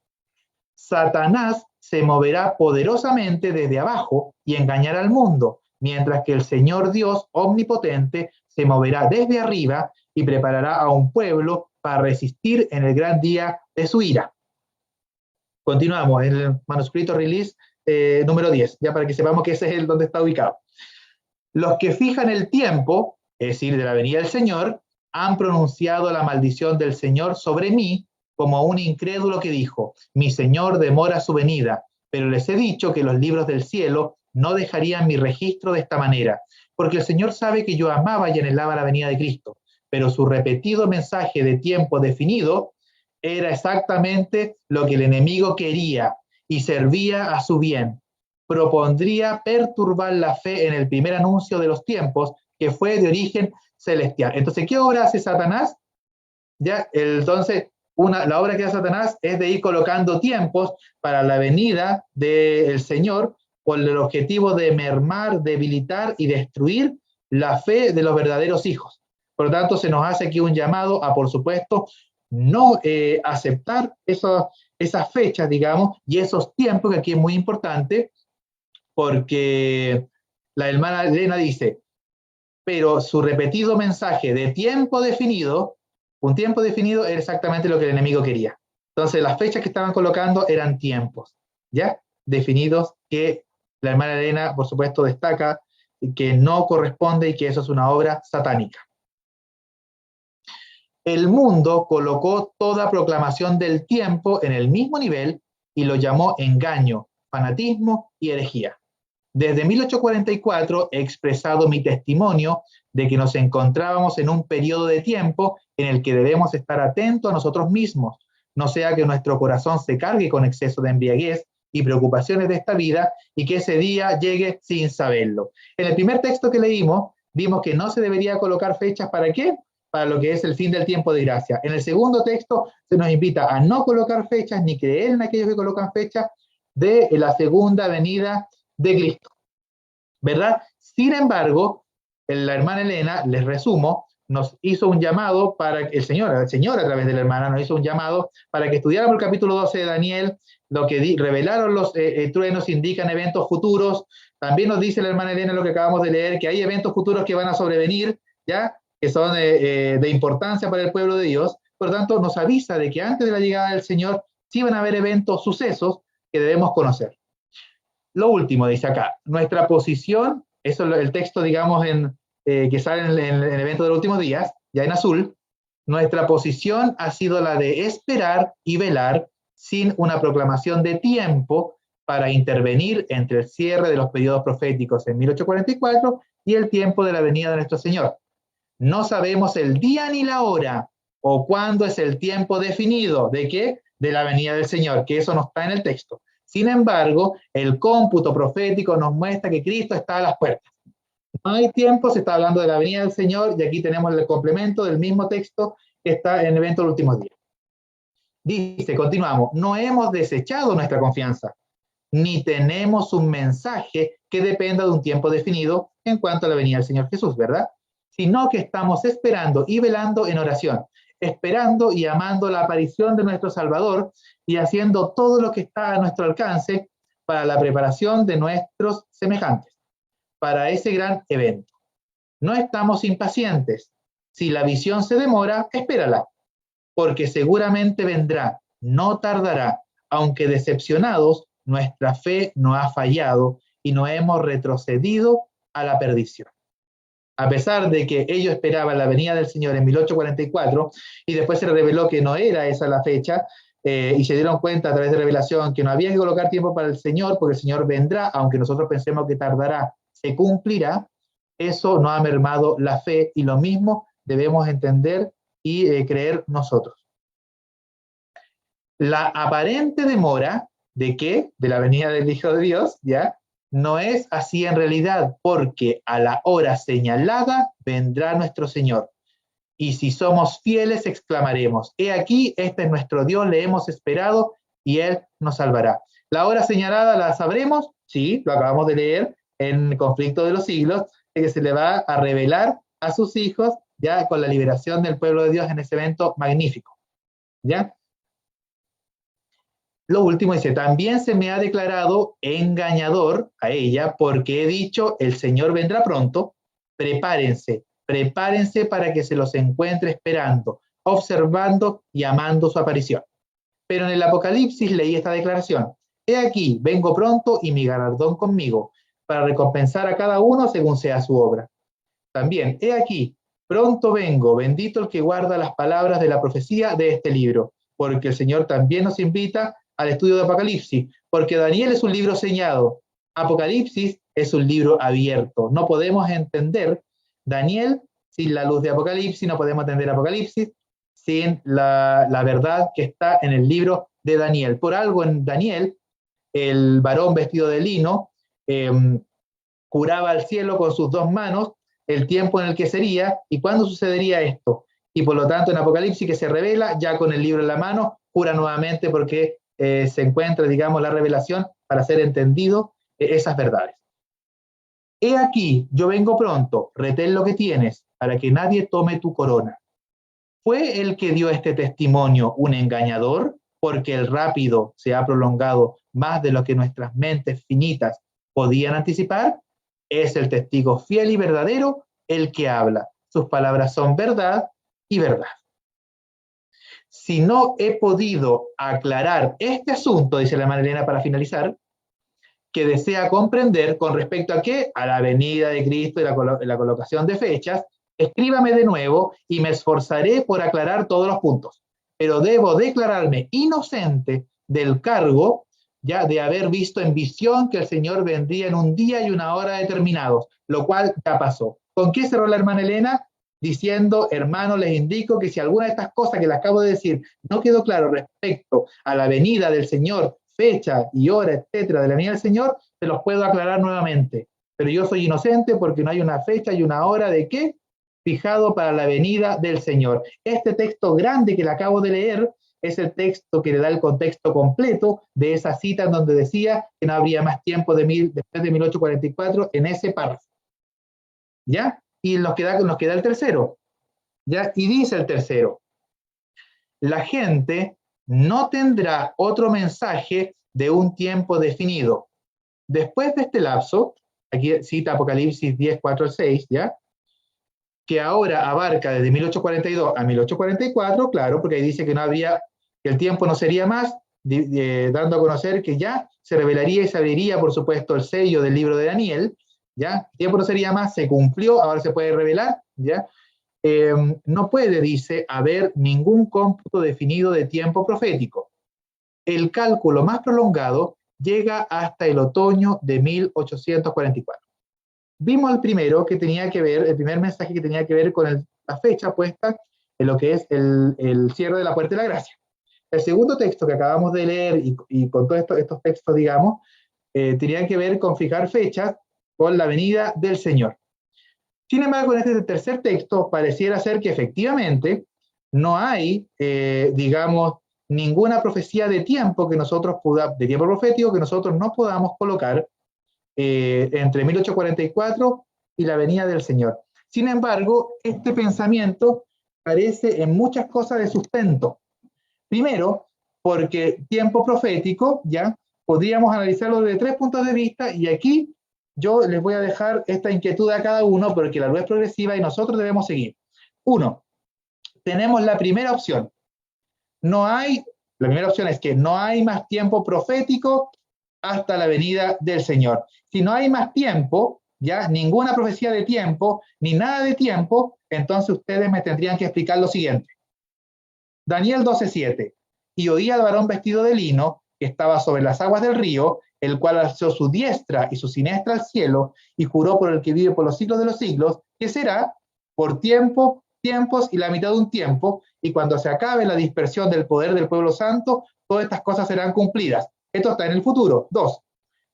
Satanás se moverá poderosamente desde abajo y engañará al mundo, mientras que el Señor Dios omnipotente se moverá desde arriba y preparará a un pueblo para resistir en el gran día de su ira. Continuamos en el manuscrito Release número 10, ya para que sepamos que ese es el donde está ubicado. Los que fijan el tiempo, es decir, de la venida del Señor, han pronunciado la maldición del Señor sobre mí como un incrédulo que dijo, mi Señor demora su venida, pero les he dicho que los libros del cielo no dejarían mi registro de esta manera, porque el Señor sabe que yo amaba y anhelaba la venida de Cristo, pero su repetido mensaje de tiempo definido era exactamente lo que el enemigo quería y servía a su bien. Propondría perturbar la fe en el primer anuncio de los tiempos, que fue de origen celestial. Entonces, ¿qué obra hace Satanás? Ya, entonces, la obra que hace Satanás es de ir colocando tiempos para la venida del Señor con el objetivo de mermar, debilitar y destruir la fe de los verdaderos hijos. Por lo tanto, se nos hace aquí un llamado a, por supuesto, no aceptar esas fechas, digamos, y esos tiempos, que aquí es muy importante, porque la hermana Elena dice, pero su repetido mensaje de tiempo definido, un tiempo definido era exactamente lo que el enemigo quería. Entonces, las fechas que estaban colocando eran tiempos, ¿ya? Definidos, que la hermana Elena, por supuesto, destaca que no corresponde y que eso es una obra satánica. El mundo colocó toda proclamación del tiempo en el mismo nivel y lo llamó engaño, fanatismo y herejía. Desde 1844 he expresado mi testimonio de que nos encontrábamos en un periodo de tiempo en el que debemos estar atentos a nosotros mismos, no sea que nuestro corazón se cargue con exceso de embriaguez y preocupaciones de esta vida y que ese día llegue sin saberlo. En el primer texto que leímos, vimos que no se debería colocar fechas ¿para qué? Para lo que es el fin del tiempo de gracia. En el segundo texto se nos invita a no colocar fechas ni creer en aquellos que colocan fechas de la segunda venida de Cristo, ¿verdad? Sin embargo, la hermana Elena, les resumo, nos hizo un llamado para que el Señor a través de la hermana nos hizo un llamado para que estudiáramos el capítulo 12 de Daniel, lo que revelaron los truenos indican eventos futuros. También nos dice la hermana Elena lo que acabamos de leer, que hay eventos futuros que van a sobrevenir, ¿ya? Que son de importancia para el pueblo de Dios. Por lo tanto, nos avisa de que antes de la llegada del Señor sí van a haber eventos, sucesos que debemos conocer. Lo último, dice acá, nuestra posición, eso es el texto, digamos, que sale en el evento de los últimos días, ya en azul, nuestra posición ha sido la de esperar y velar sin una proclamación de tiempo para intervenir entre el cierre de los periodos proféticos en 1844 y el tiempo de la venida de nuestro Señor. No sabemos el día ni la hora o cuándo es el tiempo definido. ¿De qué? De la venida del Señor, que eso no está en el texto. Sin embargo, el cómputo profético nos muestra que Cristo está a las puertas. No hay tiempo, se está hablando de la venida del Señor, y aquí tenemos el complemento del mismo texto que está en el evento de los últimos días. Dice, continuamos, no hemos desechado nuestra confianza, ni tenemos un mensaje que dependa de un tiempo definido en cuanto a la venida del Señor Jesús, ¿verdad? Sino que estamos esperando y velando en oración, esperando y amando la aparición de nuestro Salvador y haciendo todo lo que está a nuestro alcance para la preparación de nuestros semejantes, para ese gran evento. No estamos impacientes. Si la visión se demora, espérala, porque seguramente vendrá, no tardará, aunque decepcionados, nuestra fe no ha fallado y no hemos retrocedido a la perdición. A pesar de que ellos esperaban la venida del Señor en 1844 y después se reveló que no era esa la fecha, y se dieron cuenta a través de revelación que no había que colocar tiempo para el Señor, porque el Señor vendrá, aunque nosotros pensemos que tardará, se cumplirá. Eso no ha mermado la fe, y lo mismo debemos entender y creer nosotros. La aparente demora, ¿de qué? De la venida del Hijo de Dios, ¿ya? No es así en realidad, porque a la hora señalada vendrá nuestro Señor. Y si somos fieles, exclamaremos, he aquí, este es nuestro Dios, le hemos esperado y Él nos salvará. La hora señalada la sabremos, sí, lo acabamos de leer en el conflicto de los siglos, de que se le va a revelar a sus hijos, ya con la liberación del pueblo de Dios en ese evento magnífico, ¿ya? Lo último dice, también se me ha declarado engañador a ella, porque he dicho, el Señor vendrá pronto, prepárense, prepárense para que se los encuentre esperando, observando y amando su aparición. Pero en el Apocalipsis leí esta declaración, he aquí, vengo pronto y mi galardón conmigo, para recompensar a cada uno según sea su obra. También, he aquí, pronto vengo, bendito el que guarda las palabras de la profecía de este libro, porque el Señor también nos invita al estudio de Apocalipsis, porque Daniel es un libro sellado, Apocalipsis es un libro abierto. No podemos entender Daniel sin la luz de Apocalipsis, no podemos entender Apocalipsis sin la verdad que está en el libro de Daniel. Por algo en Daniel, el varón vestido de lino juraba al cielo con sus dos manos el tiempo en el que sería y cuándo sucedería esto. Y por lo tanto en Apocalipsis, que se revela ya con el libro en la mano, jura nuevamente porque se encuentra, digamos, la revelación para ser entendido esas verdades. He aquí, yo vengo pronto, retén lo que tienes, para que nadie tome tu corona. ¿Fue el que dio este testimonio un engañador? Porque el rápido se ha prolongado más de lo que nuestras mentes finitas podían anticipar. Es el testigo fiel y verdadero el que habla. Sus palabras son verdad y verdad. Si no he podido aclarar este asunto, dice la hermana Elena para finalizar, que desea comprender con respecto a qué, a la venida de Cristo y la colocación de fechas, escríbame de nuevo y me esforzaré por aclarar todos los puntos. Pero debo declararme inocente del cargo ya de haber visto en visión que el Señor vendría en un día y una hora determinados, lo cual ya pasó. ¿Con qué cerró la hermana Elena? Diciendo, hermano, les indico que si alguna de estas cosas que les acabo de decir no quedó claro respecto a la venida del Señor, fecha y hora, etcétera, de la venida del Señor, se los puedo aclarar nuevamente. Pero yo soy inocente porque no hay una fecha y una hora de qué fijado para la venida del Señor. Este texto grande que le acabo de leer es el texto que le da el contexto completo de esa cita en donde decía que no habría más tiempo después de 1844 en ese párrafo. ¿Ya? Y nos queda el tercero. ¿Ya? Y dice el tercero, la gente no tendrá otro mensaje de un tiempo definido. Después de este lapso, aquí cita Apocalipsis 10, 4 al 6, ¿ya? Que ahora abarca desde 1842 a 1844, claro, porque ahí dice que no habría, que el tiempo no sería más, dando a conocer que ya se revelaría y se abriría, por supuesto, el sello del libro de Daniel, ¿ya? El tiempo no sería más, se cumplió, ahora se puede revelar, ¿ya? No puede, dice, haber ningún cómputo definido de tiempo profético. El cálculo más prolongado llega hasta el otoño de 1844. Vimos el primero que tenía que ver, el primer mensaje que tenía que ver con la fecha puesta en lo que es el cierre de la puerta de la gracia. El segundo texto que acabamos de leer y con todos estos textos, digamos, tenían que ver con fijar fechas con la venida del Señor. Sin embargo, en este tercer texto pareciera ser que efectivamente no hay, digamos, ninguna profecía de tiempo que nosotros de tiempo profético que nosotros no podamos colocar entre 1844 y la venida del Señor. Sin embargo, este pensamiento carece en muchas cosas de sustento. Primero, porque tiempo profético, ya, podríamos analizarlo desde 3 puntos de vista, y aquí yo les voy a dejar esta inquietud a cada uno, porque la luz es progresiva y nosotros debemos seguir. Uno, tenemos la primera opción. La primera opción es que no hay más tiempo profético hasta la venida del Señor. Si no hay más tiempo, ya, ninguna profecía de tiempo, ni nada de tiempo, entonces ustedes me tendrían que explicar lo siguiente. Daniel 12:7. Y oí al varón vestido de lino, que estaba sobre las aguas del río, el cual alzó su diestra y su siniestra al cielo, y juró por el que vive por los siglos de los siglos, que será por tiempos y la mitad de un tiempo, y cuando se acabe la dispersión del poder del pueblo santo, todas estas cosas serán cumplidas. Esto está en el futuro. 2.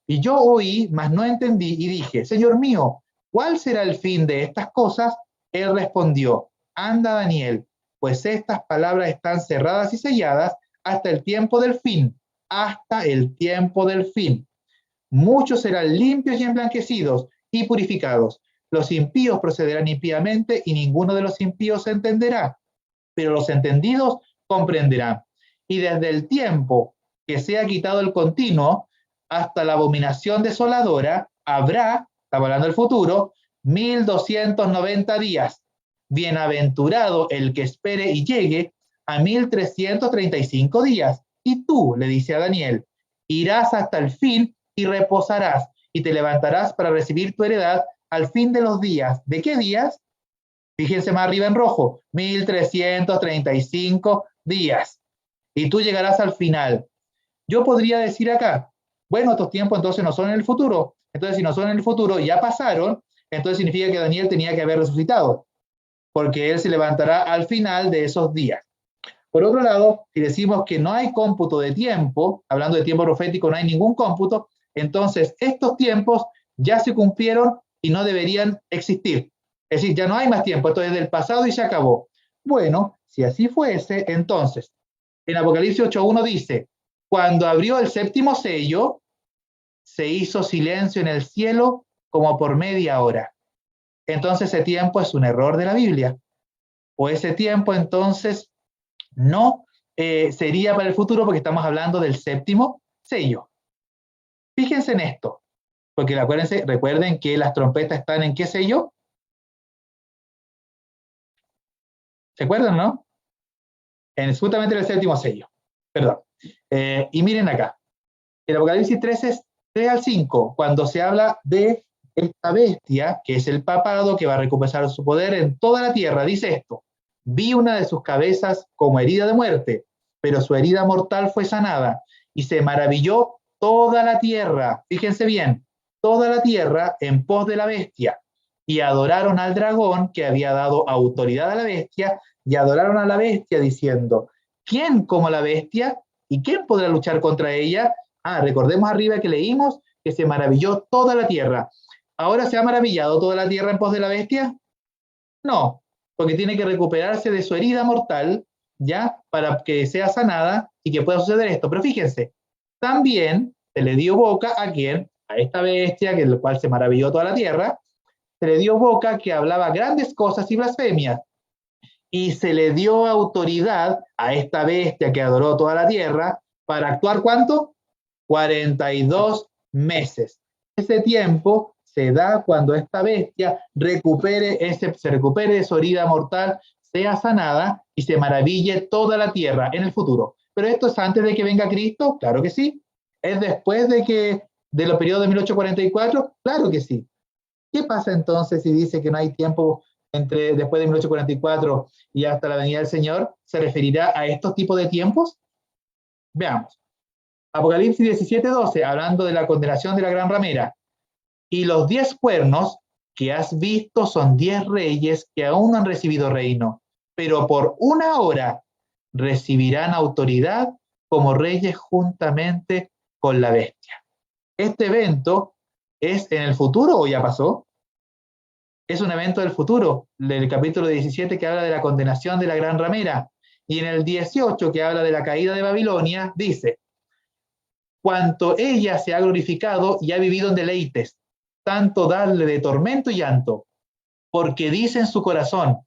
Y yo oí, mas no entendí, y dije, Señor mío, ¿cuál será el fin de estas cosas? Él respondió, anda, Daniel, pues estas palabras están cerradas y selladas hasta el tiempo del fin, hasta el tiempo del fin. Muchos serán limpios y emblanquecidos y purificados. Los impíos procederán impíamente y ninguno de los impíos se entenderá, pero los entendidos comprenderán. Y desde el tiempo que sea quitado el continuo hasta la abominación desoladora, habrá, estamos hablando del futuro, 1290 días. Bienaventurado el que espere y llegue a 1335 días. Y tú, le dice a Daniel, irás hasta el fin y reposarás, y te levantarás para recibir tu heredad al fin de los días. ¿De qué días? Fíjense más arriba en rojo, 1335 días. Y tú llegarás al final. Yo podría decir acá, bueno, estos tiempos entonces no son en el futuro. Entonces, si no son en el futuro, ya pasaron, entonces significa que Daniel tenía que haber resucitado, porque él se levantará al final de esos días. Por otro lado, si decimos que no hay cómputo de tiempo, hablando de tiempo profético, no hay ningún cómputo, entonces estos tiempos ya se cumplieron y no deberían existir. Es decir, ya no hay más tiempo, esto es del pasado y se acabó. Bueno, si así fuese, entonces, en Apocalipsis 8:1 dice, cuando abrió el séptimo sello, se hizo silencio en el cielo como por media hora. Entonces ese tiempo es un error de la Biblia. O ese tiempo entonces no sería para el futuro porque estamos hablando del séptimo sello. Fíjense en esto, porque recuerden que las trompetas están en ¿qué sello? ¿Se acuerdan, no? Justamente en el séptimo sello. Perdón. Y miren acá. El Apocalipsis 3 al 5, cuando se habla de esta bestia, que es el papado, que va a recuperar su poder en toda la tierra, dice esto, vi una de sus cabezas como herida de muerte, pero su herida mortal fue sanada, y se maravilló toda la tierra, fíjense bien, toda la tierra en pos de la bestia, y adoraron al dragón que había dado autoridad a la bestia, y adoraron a la bestia diciendo, ¿quién como la bestia? ¿Y quién podrá luchar contra ella? Recordemos arriba que leímos que se maravilló toda la tierra. ¿Ahora se ha maravillado toda la tierra en pos de la bestia? No, porque tiene que recuperarse de su herida mortal, ¿ya? Para que sea sanada y que pueda suceder esto. Pero fíjense, también se le dio boca a quién, a esta bestia, que es el cual se maravilló toda la tierra, se le dio boca que hablaba grandes cosas y blasfemias. Y se le dio autoridad a esta bestia que adoró toda la tierra para actuar ¿cuánto? 42 meses. Ese tiempo se da cuando esta bestia se recupere de su herida mortal, sea sanada y se maraville toda la tierra en el futuro. ¿Pero esto es antes de que venga Cristo? Claro que sí. ¿Es después de los periodos de 1844? Claro que sí. ¿Qué pasa entonces si dice que no hay tiempo después de 1844 y hasta la venida del Señor? ¿Se referirá a estos tipos de tiempos? Veamos. Apocalipsis 17:12, hablando de la condenación de la gran ramera. Y los 10 cuernos que has visto son 10 reyes que aún no han recibido reino, pero por una hora recibirán autoridad como reyes juntamente con la bestia. ¿Este evento es en el futuro o ya pasó? Es un evento del futuro, del capítulo 17 que habla de la condenación de la gran ramera. Y en el 18, que habla de la caída de Babilonia, dice: cuanto ella se ha glorificado y ha vivido en deleites, tanto darle de tormento y llanto, porque dice en su corazón: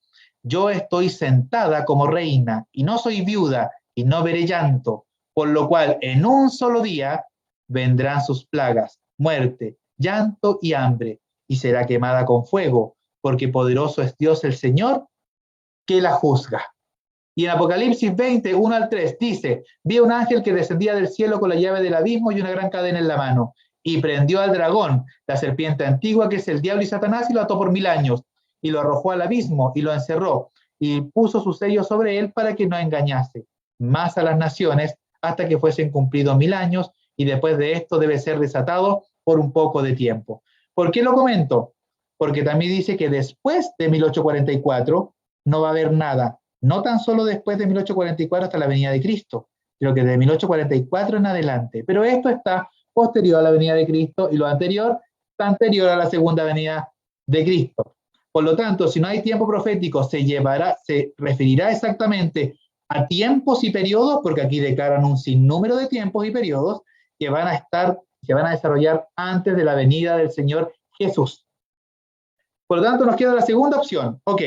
yo estoy sentada como reina, y no soy viuda, y no veré llanto, por lo cual en un solo día vendrán sus plagas, muerte, llanto y hambre, y será quemada con fuego, porque poderoso es Dios el Señor, que la juzga. Y en Apocalipsis 20, 1 al 3, dice: vi un ángel que descendía del cielo con la llave del abismo y una gran cadena en la mano, y prendió al dragón, la serpiente antigua, que es el diablo y Satanás, y lo ató por 1000 años, y lo arrojó al abismo, y lo encerró, y puso su sello sobre él para que no engañase más a las naciones, hasta que fuesen cumplidos 1000 años, y después de esto debe ser desatado por un poco de tiempo. ¿Por qué lo comento? Porque también dice que después de 1844 no va a haber nada. No tan solo después de 1844 hasta la venida de Cristo, sino que de 1844 en adelante. Pero esto está posterior a la venida de Cristo, y lo anterior está anterior a la segunda venida de Cristo. Por lo tanto, si no hay tiempo profético, se referirá exactamente a tiempos y periodos, porque aquí declaran un sinnúmero de tiempos y periodos que van a desarrollar antes de la venida del Señor Jesús. Por lo tanto, nos queda la segunda opción. Ok.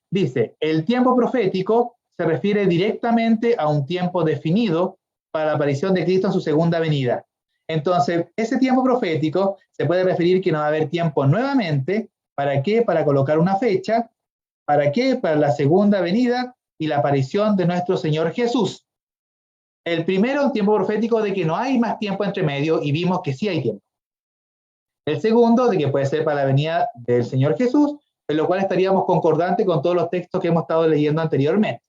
Dice: el tiempo profético se refiere directamente a un tiempo definido para la aparición de Cristo en su segunda venida. Entonces, ese tiempo profético se puede referir que no va a haber tiempo nuevamente. ¿Para qué? Para colocar una fecha. ¿Para qué? Para la segunda venida y la aparición de nuestro Señor Jesús. El primero, un tiempo profético de que no hay más tiempo entre medio, y vimos que sí hay tiempo. El segundo, de que puede ser para la venida del Señor Jesús, en lo cual estaríamos concordantes con todos los textos que hemos estado leyendo anteriormente.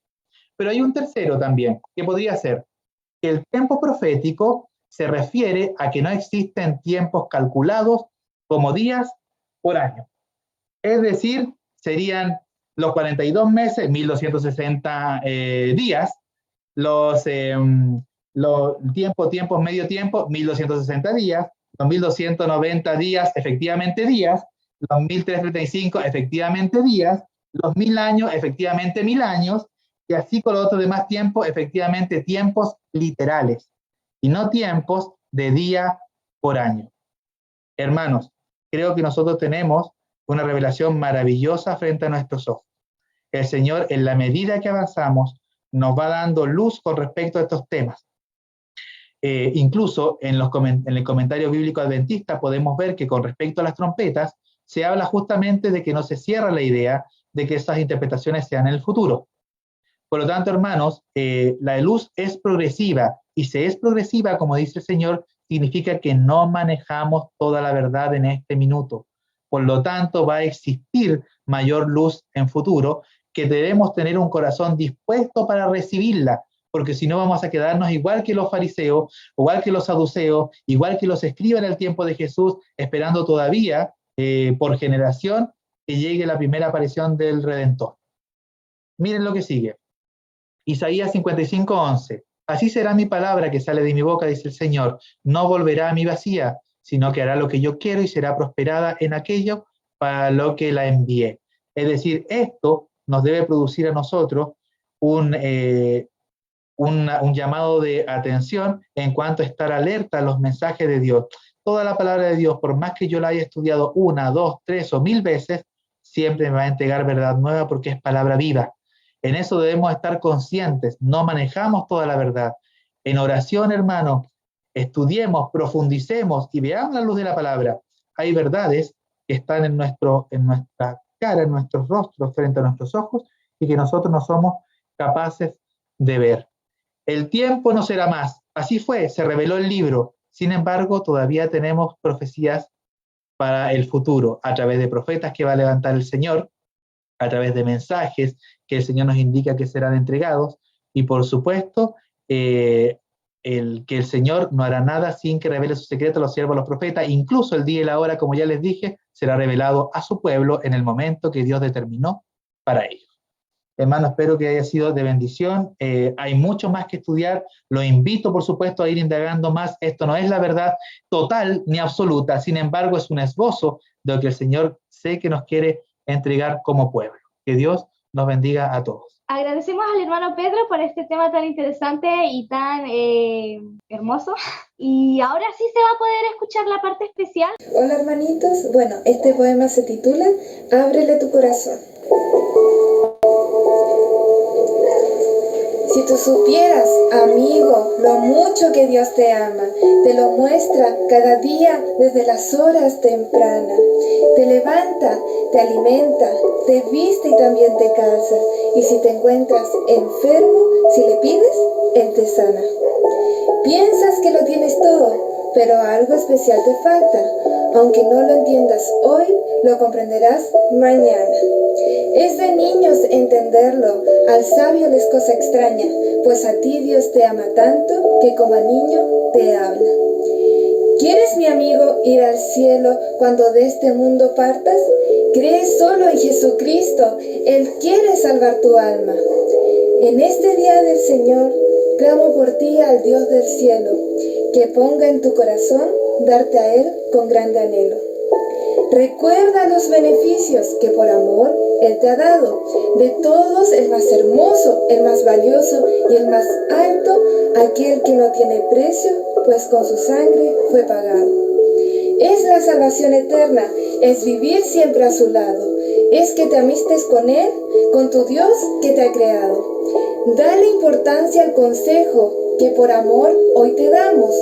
Pero hay un tercero también, que podría ser que el tiempo profético se refiere a que no existen tiempos calculados como días por año. Es decir, serían los 42 meses, 1260 días, los tiempos, medio tiempo, 1260 días, los 1290 días, efectivamente días, los 1335, efectivamente días, los 1000 años, efectivamente 1000 años, y así con los otros demás tiempos, efectivamente tiempos literales, y no tiempos de día por año. Hermanos, creo que nosotros tenemos una revelación maravillosa frente a nuestros ojos. El Señor, en la medida que avanzamos, nos va dando luz con respecto a estos temas. Incluso en el comentario bíblico adventista podemos ver que con respecto a las trompetas, se habla justamente de que no se cierra la idea de que esas interpretaciones sean en el futuro. Por lo tanto, hermanos, la luz es progresiva, y si es progresiva, como dice el Señor, significa que no manejamos toda la verdad en este minuto. Por lo tanto, va a existir mayor luz en futuro, que debemos tener un corazón dispuesto para recibirla, porque si no vamos a quedarnos igual que los fariseos, igual que los saduceos, igual que los escribas en el tiempo de Jesús, esperando todavía por generación que llegue la primera aparición del Redentor. Miren lo que sigue. Isaías 55:11. Así será mi palabra que sale de mi boca, dice el Señor. No volverá a mí vacía, sino que hará lo que yo quiero y será prosperada en aquello para lo que la envié. Es decir, esto nos debe producir a nosotros un llamado de atención en cuanto a estar alerta a los mensajes de Dios. Toda la palabra de Dios, por más que yo la haya estudiado 1, 2, 3 o 1000 veces, siempre me va a entregar verdad nueva, porque es palabra viva. En eso debemos estar conscientes. No manejamos toda la verdad. En oración, hermano, estudiemos, profundicemos y veamos la luz de la palabra. Hay verdades que están en nuestra cara, en nuestros rostros, frente a nuestros ojos, y que nosotros no somos capaces de ver. El tiempo no será más. Así fue, se reveló el libro. Sin embargo, todavía tenemos profecías para el futuro, a través de profetas que va a levantar el Señor, a través de mensajes que el Señor nos indica que serán entregados, y por supuesto, que el Señor no hará nada sin que revele su secreto a los siervos, a los profetas. Incluso el día y la hora, como ya les dije, será revelado a su pueblo en el momento que Dios determinó para ellos. Hermano, espero que haya sido de bendición. Hay mucho más que estudiar. Lo invito, por supuesto, a ir indagando más. Esto no es la verdad total ni absoluta. Sin embargo, es un esbozo de lo que el Señor sé que nos quiere entregar como pueblo. Que Dios nos bendiga a todos. Agradecemos al hermano Pedro por este tema tan interesante y tan hermoso. Y ahora sí se va a poder escuchar la parte especial. Hola hermanitos, bueno, este poema se titula Ábrele tu corazón. Si tú supieras, amigo, lo mucho que Dios te ama, te lo muestra cada día desde las horas tempranas. Te levanta, te alimenta, te viste y también te calza. Y si te encuentras enfermo, si le pides, Él te sana. Piensas que lo tienes todo, pero algo especial te falta. Aunque no lo entiendas hoy, lo comprenderás mañana. Es de niños entenderlo, al sabio le es cosa extraña, pues a ti Dios te ama tanto que como a niño te habla. ¿Quieres, mi amigo, ir al cielo cuando de este mundo partas? Cree solo en Jesucristo, Él quiere salvar tu alma. En este día del Señor, clamo por ti al Dios del cielo, que ponga en tu corazón darte a Él con grande anhelo. Recuerda los beneficios que por amor Él te ha dado. De todos el más hermoso, el más valioso y el más alto, aquel que no tiene precio, pues con su sangre fue pagado. Es la salvación eterna, es vivir siempre a su lado, es que te amistes con Él, con tu Dios que te ha creado. Dale importancia al consejo que por amor hoy te damos.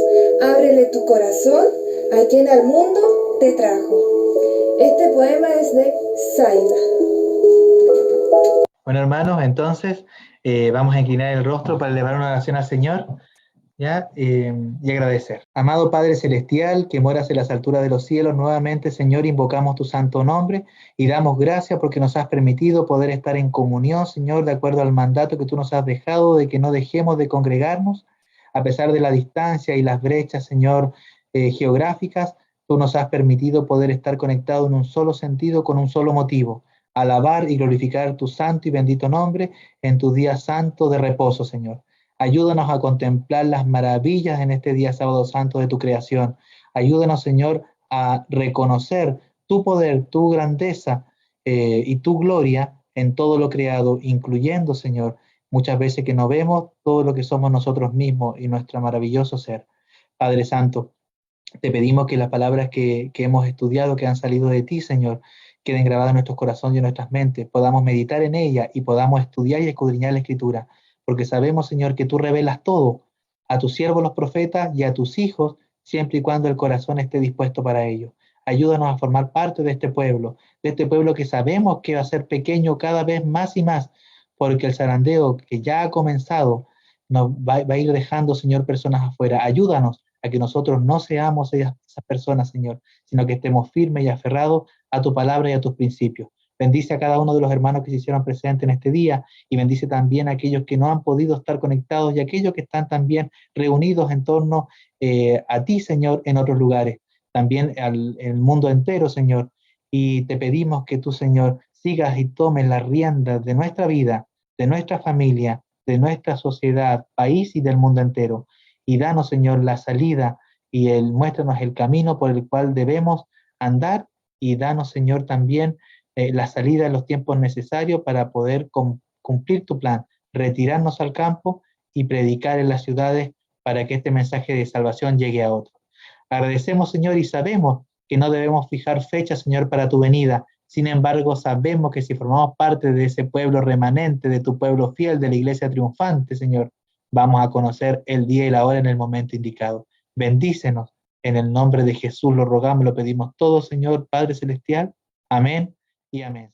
Ábrele tu corazón a quien al mundo te trajo. Este poema es de Zaida. Bueno, hermanos, entonces vamos a inclinar el rostro para elevar una oración al Señor, ¿ya? Y agradecer. Amado Padre Celestial, que moras en las alturas de los cielos, nuevamente, Señor, invocamos tu santo nombre y damos gracias porque nos has permitido poder estar en comunión, Señor, de acuerdo al mandato que tú nos has dejado de que no dejemos de congregarnos, a pesar de la distancia y las brechas, Señor, geográficas. Tú nos has permitido poder estar conectados en un solo sentido, con un solo motivo: alabar y glorificar tu santo y bendito nombre en tu día santo de reposo, Señor. Ayúdanos a contemplar las maravillas en este día sábado santo de tu creación. Ayúdanos, Señor, a reconocer tu poder, tu grandeza y tu gloria en todo lo creado, incluyendo, Señor, muchas veces que no vemos todo lo que somos nosotros mismos y nuestro maravilloso ser. Padre Santo, te pedimos que las palabras que hemos estudiado, que han salido de ti, Señor, queden grabadas en nuestros corazones y en nuestras mentes, podamos meditar en ellas y podamos estudiar y escudriñar la Escritura, porque sabemos, Señor, que tú revelas todo a tus siervos los profetas y a tus hijos, siempre y cuando el corazón esté dispuesto para ello. Ayúdanos a formar parte de este pueblo que sabemos que va a ser pequeño cada vez más y más, porque el zarandeo que ya ha comenzado nos va a ir dejando, Señor, personas afuera. Ayúdanos a que nosotros no seamos esas personas, Señor, sino que estemos firmes y aferrados a tu palabra y a tus principios. Bendice a cada uno de los hermanos que se hicieron presentes en este día y bendice también a aquellos que no han podido estar conectados y a aquellos que están también reunidos en torno a ti, Señor, en otros lugares. También el mundo entero, Señor. Y te pedimos que tú, Señor, sigas y tomes las riendas de nuestra vida, de nuestra familia, de nuestra sociedad, país y del mundo entero. Y danos, Señor, la salida y muéstranos el camino por el cual debemos andar y danos, Señor, también la salida en los tiempos necesarios para poder cumplir tu plan, retirarnos al campo y predicar en las ciudades para que este mensaje de salvación llegue a otros. Agradecemos, Señor, y sabemos que no debemos fijar fecha, Señor, para tu venida. Sin embargo, sabemos que si formamos parte de ese pueblo remanente, de tu pueblo fiel, de la iglesia triunfante, Señor, vamos a conocer el día y la hora en el momento indicado. Bendícenos. En el nombre de Jesús lo rogamos, lo pedimos todo, Señor, Padre Celestial. Amén y amén.